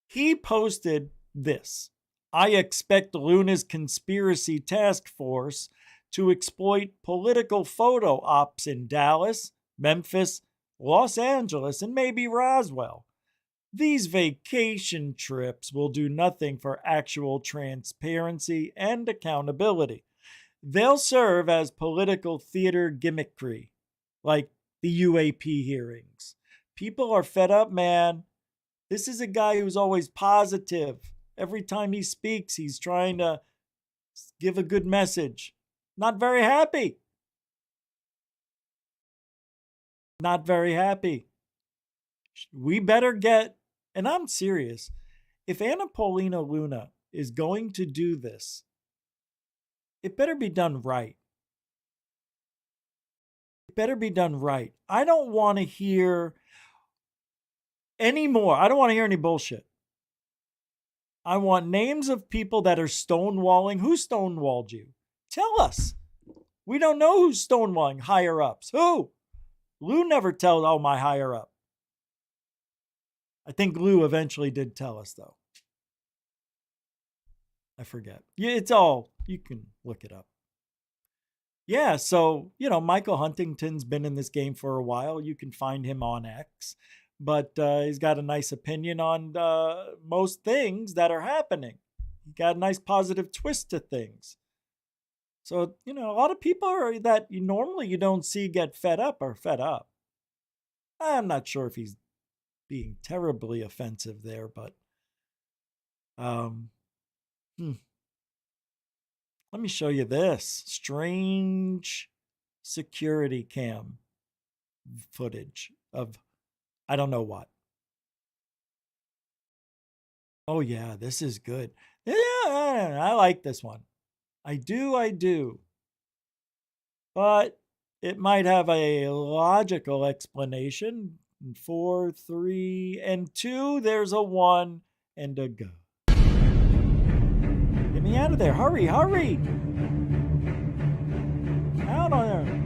He posted this. I expect Luna's conspiracy task force to exploit political photo ops in Dallas, Memphis, Los Angeles, and maybe Roswell. These vacation trips will do nothing for actual transparency and accountability. They'll serve as political theater gimmickry, like the UAP hearings. People are fed up, man. This is a guy who's always positive. Every time he speaks, he's trying to give a good message. Not very happy. Not very happy. We better get, and I'm serious, if Anna Paulina Luna is going to do this, it better be done right. It better be done right. I don't want to hear any more. I don't want to hear any bullshit. I want names of people that are stonewalling. Who stonewalled you? Tell us. We don't know who's stonewalling. Higher ups. Who? Lou never tells, oh, my higher up. I think Lou eventually did tell us, though. I forget. Yeah, it's all, you can look it up. Yeah, so, Michael Huntington's been in this game for a while. You can find him on X. But he's got a nice opinion on most things that are happening. He got a nice positive twist to things. So, a lot of people that normally you don't see get fed up are fed up. I'm not sure if he's being terribly offensive there, but let me show you this strange security cam footage of I don't know what. Oh yeah, this is good. Yeah, I like this one. I do. But it might have a logical explanation. 4, 3, and 2. There's a 1 and a go. Get me out of there. Hurry. Out on there.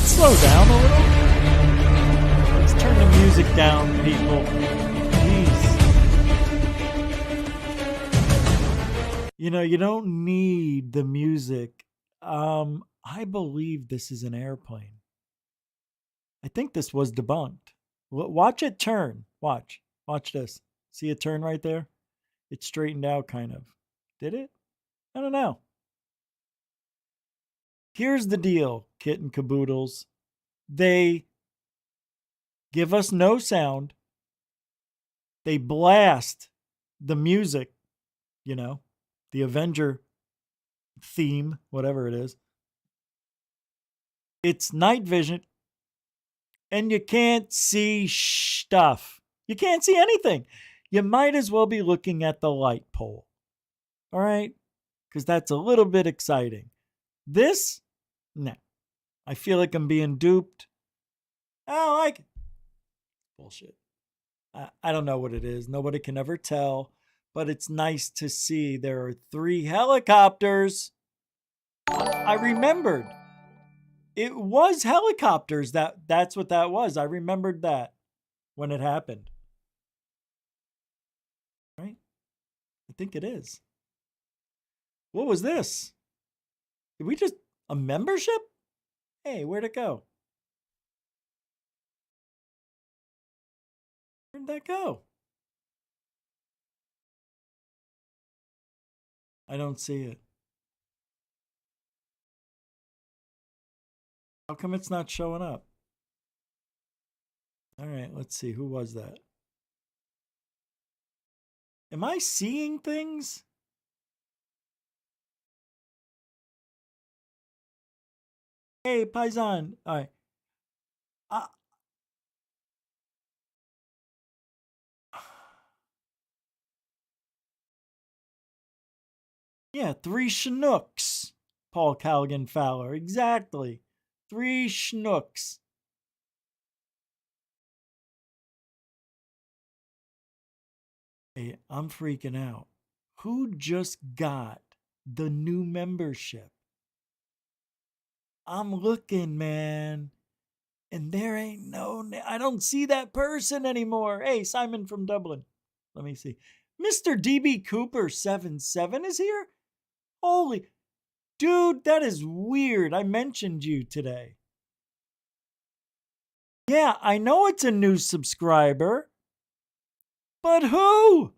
Slow down a little. Let's turn the music down, people. Please. You don't need the music. I believe this is an airplane. I think this was debunked. Watch it turn. Watch this. See it turn right there? It straightened out kind of. Did it? I don't know. Here's the deal, kit and caboodles. They give us no sound. They blast the music, the Avenger theme, whatever it is. It's night vision, and you can't see stuff. You can't see anything. You might as well be looking at the light pole. All right? Because that's a little bit exciting. This, no. I feel like I'm being duped. I don't like it. Bullshit. I don't know what it is. Nobody can ever tell. But it's nice to see there are 3 helicopters. I remembered. It was helicopters. That's what that was. I remembered that when it happened. Right? I think it is. What was this? Did we just... a membership? Hey, where'd it go? Where'd that go? I don't see it. How come it's not showing up? All right, let's see. Who was that? Am I seeing things? Hey, Paisan. All right. Yeah, 3 Chinooks. Paul Callaghan Fowler. Exactly. 3 Chinooks. Hey, I'm freaking out. Who just got the new membership? I'm looking, man. And there ain't I don't see that person anymore. Hey, Simon from Dublin. Let me see. Mr. DB Cooper 77 is here? Holy, dude, that is weird. I mentioned you today. Yeah, I know it's a new subscriber. But who?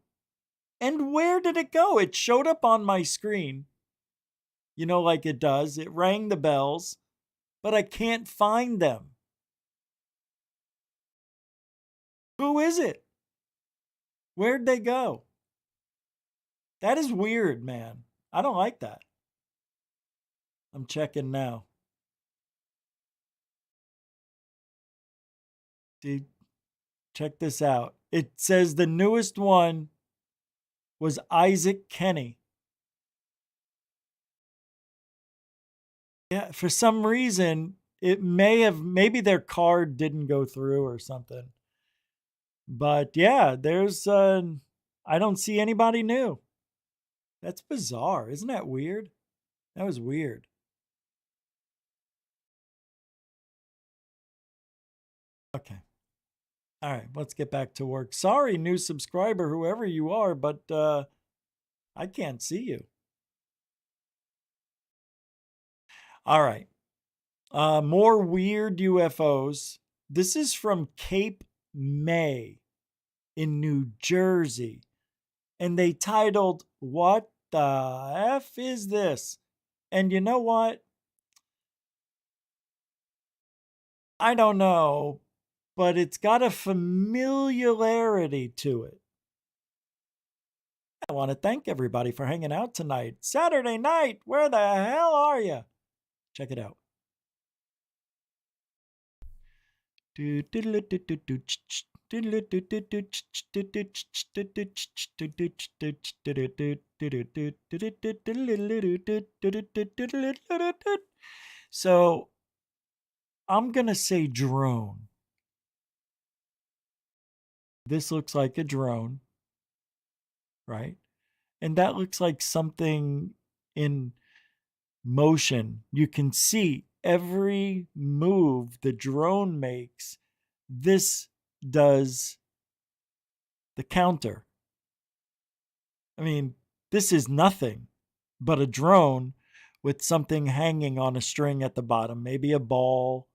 And where did it go? It showed up on my screen. You know, like it does. It rang the bells, but I can't find them. Who is it? Where'd they go? That is weird, man. I don't like that. I'm checking now. Dude, check this out. It says the newest one was Isaac Kenny. Yeah, for some reason, it maybe their card didn't go through or something. But yeah, there's, I don't see anybody new. That's bizarre. Isn't that weird? That was weird. Okay. All right, let's get back to work. Sorry, new subscriber, whoever you are, but I can't see you. All right. More weird UFOs. This is from Cape May in New Jersey. And they titled, "What the F is this?" And you know what? I don't know, but it's got a familiarity to it. I want to thank everybody for hanging out tonight. Saturday night, where the hell are you? Check it out. So I'm going to say drone. This looks like a drone, right? And that looks like something in motion. You can see every move the drone makes. This does the counter. I mean, this is nothing but a drone with something hanging on a string at the bottom. Maybe a ball,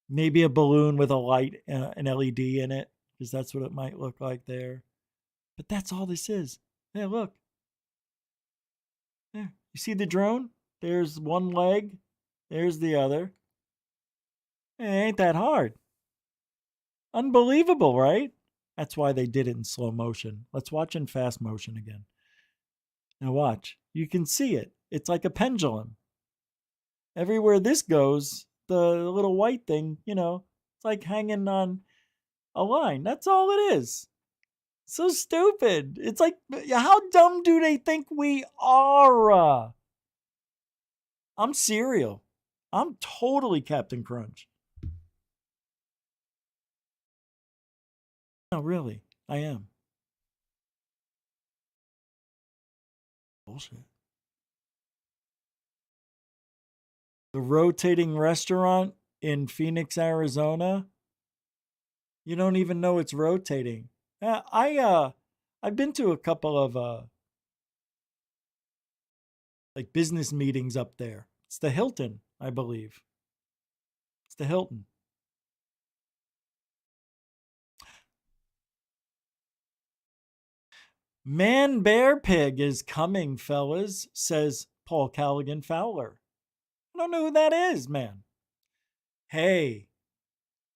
maybe a balloon with a light, an LED in it, because that's what it might look like there. But that's all this is. There, look. There. You see the drone? There's one leg. There's the other. It ain't that hard. Unbelievable, right? That's why they did it in slow motion. Let's watch in fast motion again. Now watch. You can see it. It's like a pendulum. Everywhere this goes, the little white thing, you know, it's like hanging on a line. That's all it is. So stupid. It's like, how dumb do they think we are? I'm cereal. I'm totally Captain Crunch. No, really. I am. Bullshit. The rotating restaurant in Phoenix, Arizona. You don't even know it's rotating. I've been to a couple of like business meetings up there. It's the Hilton, I believe. It's the Hilton. Man Bear Pig is coming, fellas, says Paul Callaghan Fowler. I don't know who that is, man. Hey,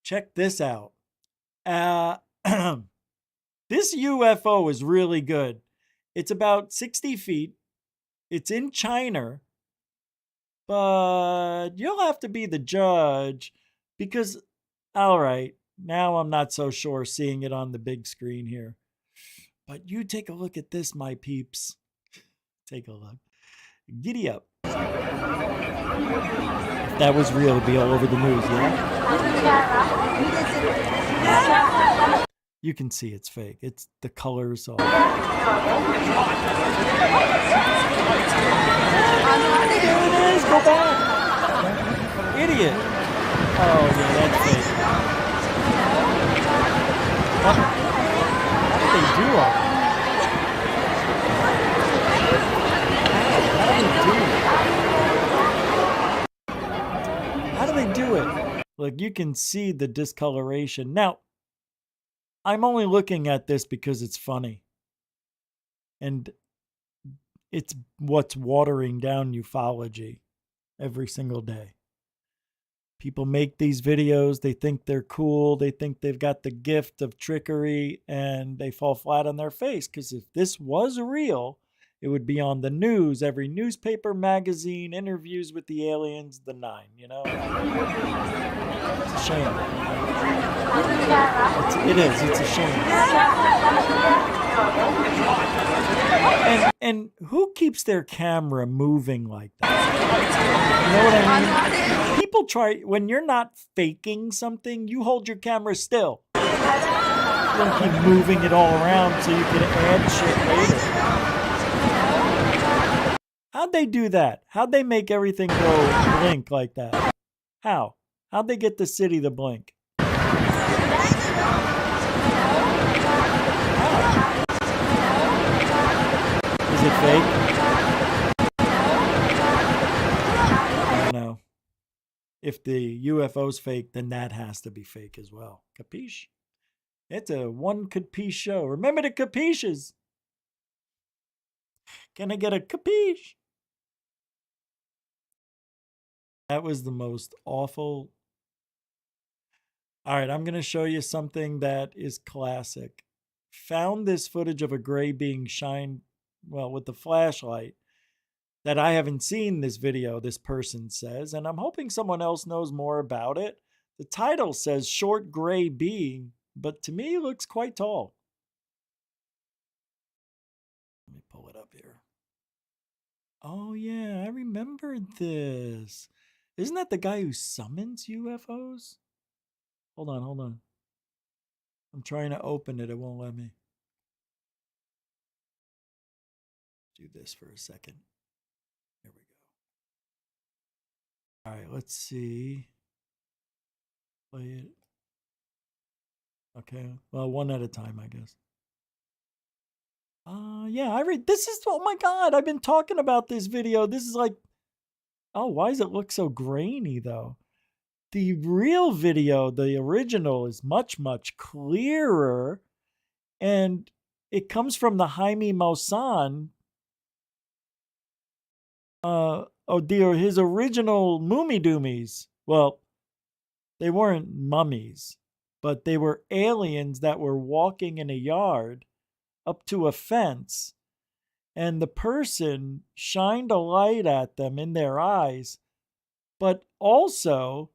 check this out. This UFO is really good. It's about 60 feet. It's in China. But you'll have to be the judge because, all right, now I'm not so sure seeing it on the big screen here. But you take a look at this, my peeps. Take a look. Giddy up. If that was real, it'd be all over the news, yeah? You can see it's fake. It's the colors all. There it is. Go back. Idiot. Oh, yeah, that's fake. What did they do all that? Like, you can see the discoloration. Now, I'm only looking at this because it's funny. And it's what's watering down ufology every single day. People make these videos. They think they're cool. They think they've got the gift of trickery, and they fall flat on their face. Because if this was real, it would be on the news, every newspaper, magazine, interviews with the aliens, the nine, you know? It's a shame. It is. It's a shame. And who keeps their camera moving like that? You know what I mean? People try, when you're not faking something, you hold your camera still. You don't keep moving it all around so you can add shit later. How'd they do that? How'd they make everything go blink like that? How? How'd they get the city to blink? Is it fake? I don't know. If the UFO's fake, then that has to be fake as well. Capiche? It's a one capiche show. Remember the capiches? Can I get a capiche? That was the most awful. All right, I'm going to show you something that is classic. Found this footage of a gray being shined, well, with the flashlight, that I haven't seen this video, this person says, and I'm hoping someone else knows more about it. The title says short gray being, but to me it looks quite tall. Let me pull it up here. Oh yeah, I remember this. Isn't that the guy who summons UFOs? Hold on. I'm trying to open it. It won't let me. Do this for a second. There we go. All right, let's see. Play it. Okay, well, one at a time, I guess. Yeah, I read. This is, oh my God, I've been talking about this video. This is like, oh, why does it look so grainy though? The real video, the original, is much, much clearer. And it comes from the Jaime Maussan. His original Mummy Doomies. Well, they weren't mummies, but they were aliens that were walking in a yard up to a fence. And the person shined a light at them in their eyes. But also,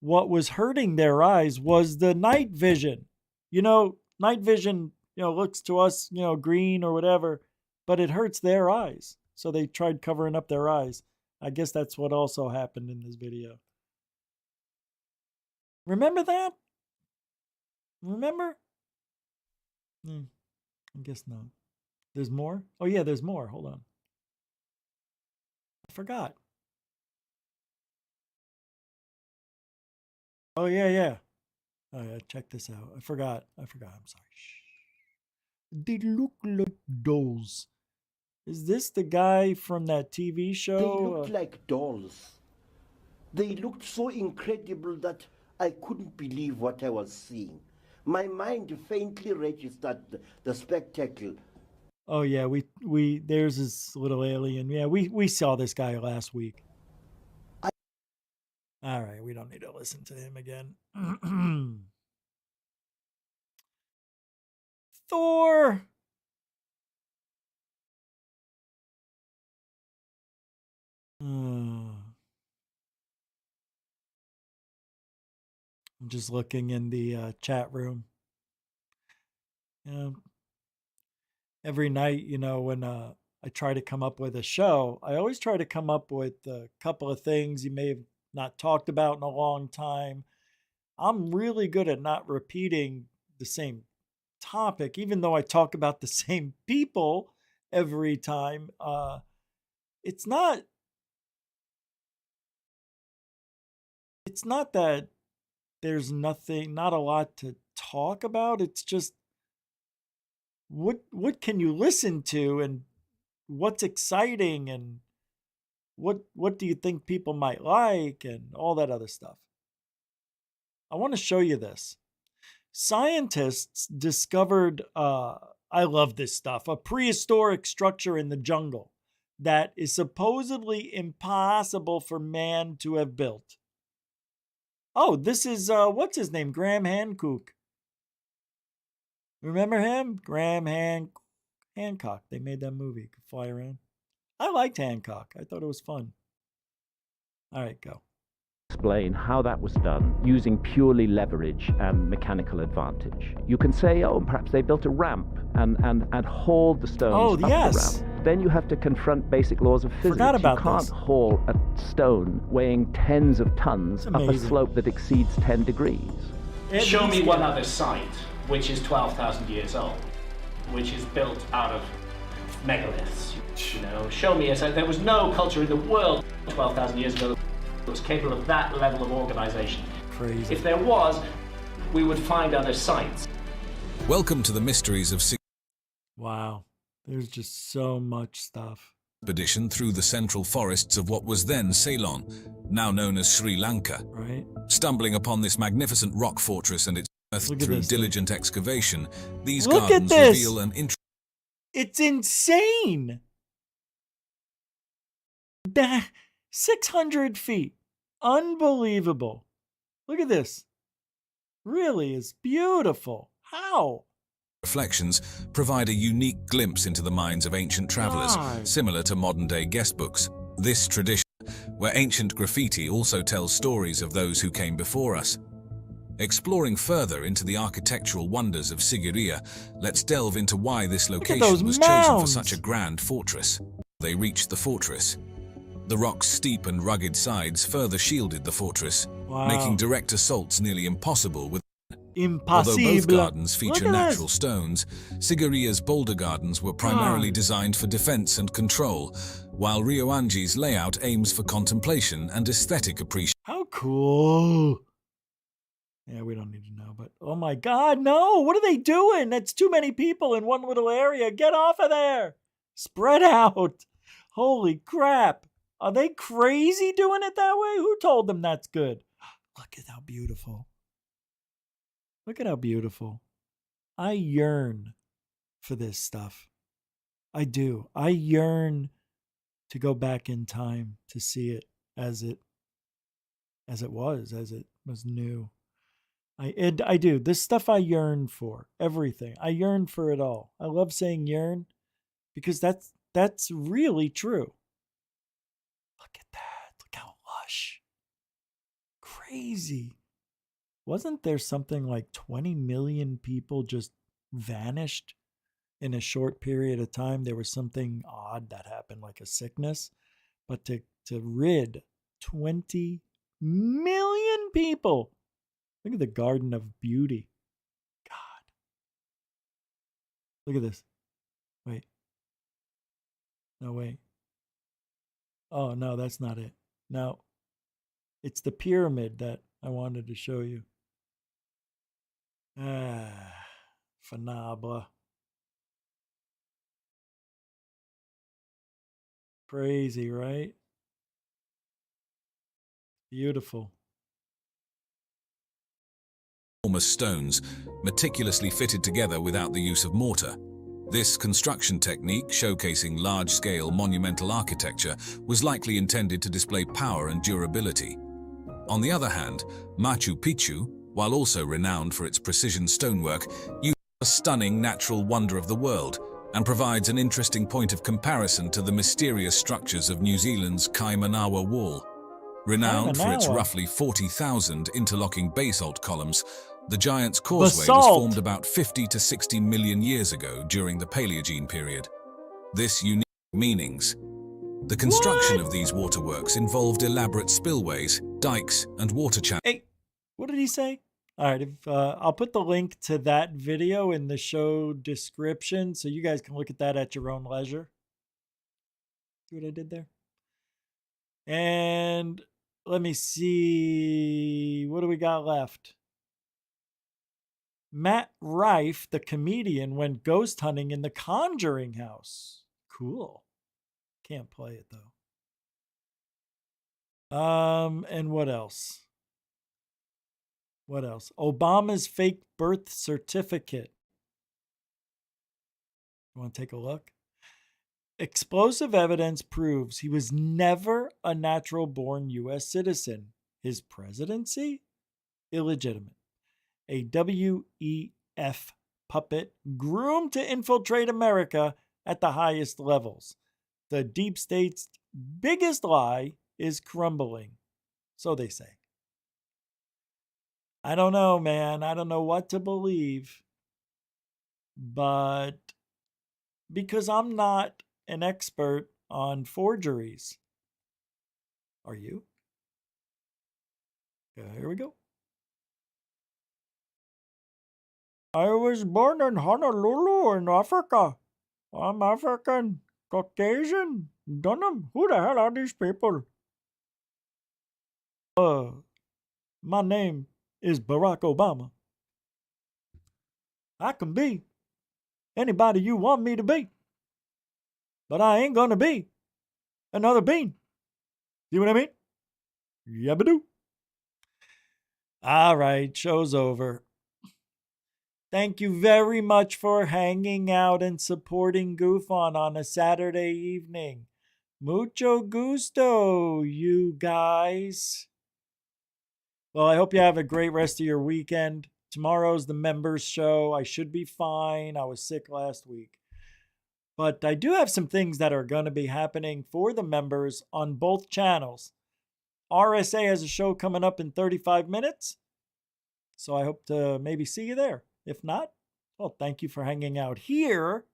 what was hurting their eyes was the night vision. You know, night vision, looks to us, green or whatever, but it hurts their eyes. So they tried covering up their eyes. I guess that's what also happened in this video. Remember that? Remember? I guess not. There's more? Oh yeah, there's more. Hold on. I forgot. Oh yeah. Oh yeah, check this out. I forgot. I'm sorry. Shh. They look like dolls. Is this the guy from that TV show? They looked like dolls. They looked so incredible that I couldn't believe what I was seeing. My mind faintly registered the spectacle. Oh yeah, we there's this little alien. Yeah, we saw this guy last week. All right, we don't need to listen to him again. Thor. I'm just looking in the chat room. Every night, when I try to come up with a show, I always try to come up with a couple of things you may have not talked about in a long time. I'm really good at not repeating the same topic, even though I talk about the same people every time. It's not that there's not a lot to talk about. It's just what can you listen to, and what's exciting, and what do you think people might like, and all that other stuff. I want to show you this. Scientists discovered, I love this stuff, a prehistoric structure in the jungle that is supposedly impossible for man to have built. Oh, this is, what's his name? Graham Hancock. Remember him? Graham Hancock. They made that movie. Could fly around. I liked Hancock. I thought it was fun. All right, go. Explain how that was done using purely leverage and mechanical advantage. You can say, oh, perhaps they built a ramp and hauled the stones up the ramp. Then you have to confront basic laws of physics. Forgot about you can't this. haul a stone weighing tens of tons up a slope that exceeds 10 degrees. Show me one other site which is 12,000 years old, which is built out of megaliths. You know, show me a site. There was no culture in the world 12,000 years ago that was capable of that level of organization. Crazy. If there was, we would find other sites. Welcome to the mysteries of Wow, there's just so much stuff. Expedition through the central forests of what was then Ceylon, now known as Sri Lanka. Right. Stumbling upon this magnificent rock fortress and its earth through diligent excavation, these Look gardens at this. reveal an interesting. It's insane. 600 feet. Unbelievable. Look at this. Really is beautiful. How? Reflections provide a unique glimpse into the minds of ancient travelers, similar to modern-day guestbooks. This tradition, where ancient graffiti also tells stories of those who came before us. Exploring further into the architectural wonders of Sigiriya, let's delve into why this location was chosen for such a grand fortress. They reached the fortress. The rock's steep and rugged sides further shielded the fortress, making direct assaults nearly impossible with. Although both gardens feature natural stones, Sigiriya's boulder gardens were primarily designed for defense and control, while Ryoanji's layout aims for contemplation and aesthetic appreciation. How cool. Yeah, we don't need to know, but oh my God, no. What are they doing? That's too many people in one little area. Get off of there. Spread out. Holy crap. Are they crazy doing it that way? Who told them that's good? Look at how beautiful. Look at how beautiful. I yearn for this stuff. I do. I yearn to go back in time to see it as it was new. I do. This stuff I yearn for. Everything. I yearn for it all. I love saying yearn because that's really true. Look at that. Look how lush. Crazy. Wasn't there something like 20 million people just vanished in a short period of time? There was something odd that happened, like a sickness. But to rid 20 million people. Look at the Garden of Beauty. God. Look at this. Wait. No, wait. Oh, no, that's not it. No. It's the pyramid that I wanted to show you. Phenomenal. Crazy, right? Beautiful. Enormous stones, meticulously fitted together without the use of mortar. This construction technique, showcasing large-scale monumental architecture, was likely intended to display power and durability. On the other hand, Machu Picchu, while also renowned for its precision stonework, uses a stunning natural wonder of the world and provides an interesting point of comparison to the mysterious structures of New Zealand's Kaimanawa Wall. Renowned for its roughly 40,000 interlocking basalt columns, the Giant's Causeway was formed about 50 to 60 million years ago during the Paleogene period. This unique meanings. The construction of these waterworks involved elaborate spillways, dikes, and water channels. Hey, what did he say? All right, I'll put the link to that video in the show description so you guys can look at that at your own leisure. See what I did there? And let me see. What do we got left? Matt Rife, the comedian, went ghost hunting in the Conjuring house. Cool. Can't play it though. And what else? What else? Obama's fake birth certificate. You want to take a look? Explosive evidence proves he was never a natural-born U.S. citizen. His presidency? Illegitimate. A WEF puppet groomed to infiltrate America at the highest levels. The deep state's biggest lie is crumbling. So they say. I don't know, man. I don't know what to believe. But because I'm not an expert on forgeries. Are you? Here we go. I was born in Honolulu in Africa. I'm African, Caucasian, Dunham. Who the hell are these people? My name is Barack Obama. I can be anybody you want me to be. But I ain't gonna be another bean. See what I mean? Yabadoo. All right, show's over. Thank you very much for hanging out and supporting GUFON on a Saturday evening. Mucho gusto, you guys. Well, I hope you have a great rest of your weekend. Tomorrow's the members show. I should be fine. I was sick last week. But I do have some things that are going to be happening for the members on both channels. RSA has a show coming up in 35 minutes. So I hope to maybe see you there. If not, well, thank you for hanging out here.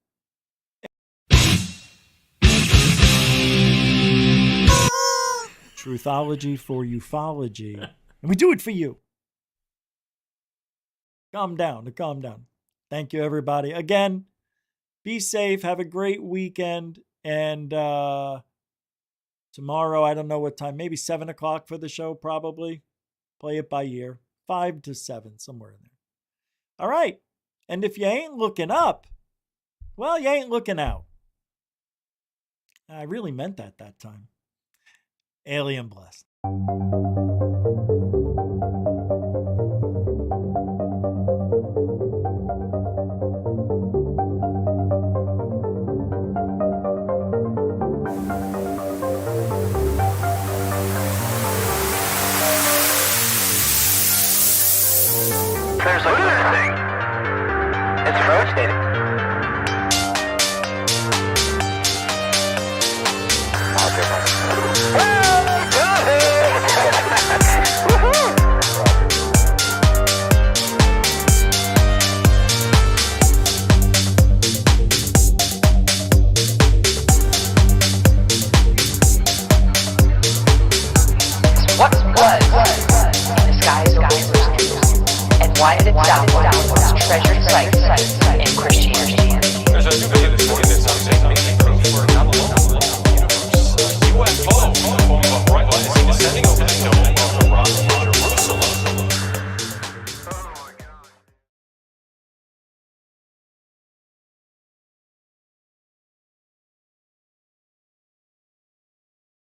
Truthology for ufology. And we do it for you. Calm down. Thank you, everybody. Again, be safe. Have a great weekend. And tomorrow, I don't know what time. Maybe 7 o'clock for the show, probably. Play it by ear. 5 to 7, somewhere in there. All right. And if you ain't looking up, well, you ain't looking out. I really meant that time. Alien blessed. There's look at this thing. It's rotating. What was in the skies over Jerusalem? And why did it stop one of the most treasured sites in Christianity?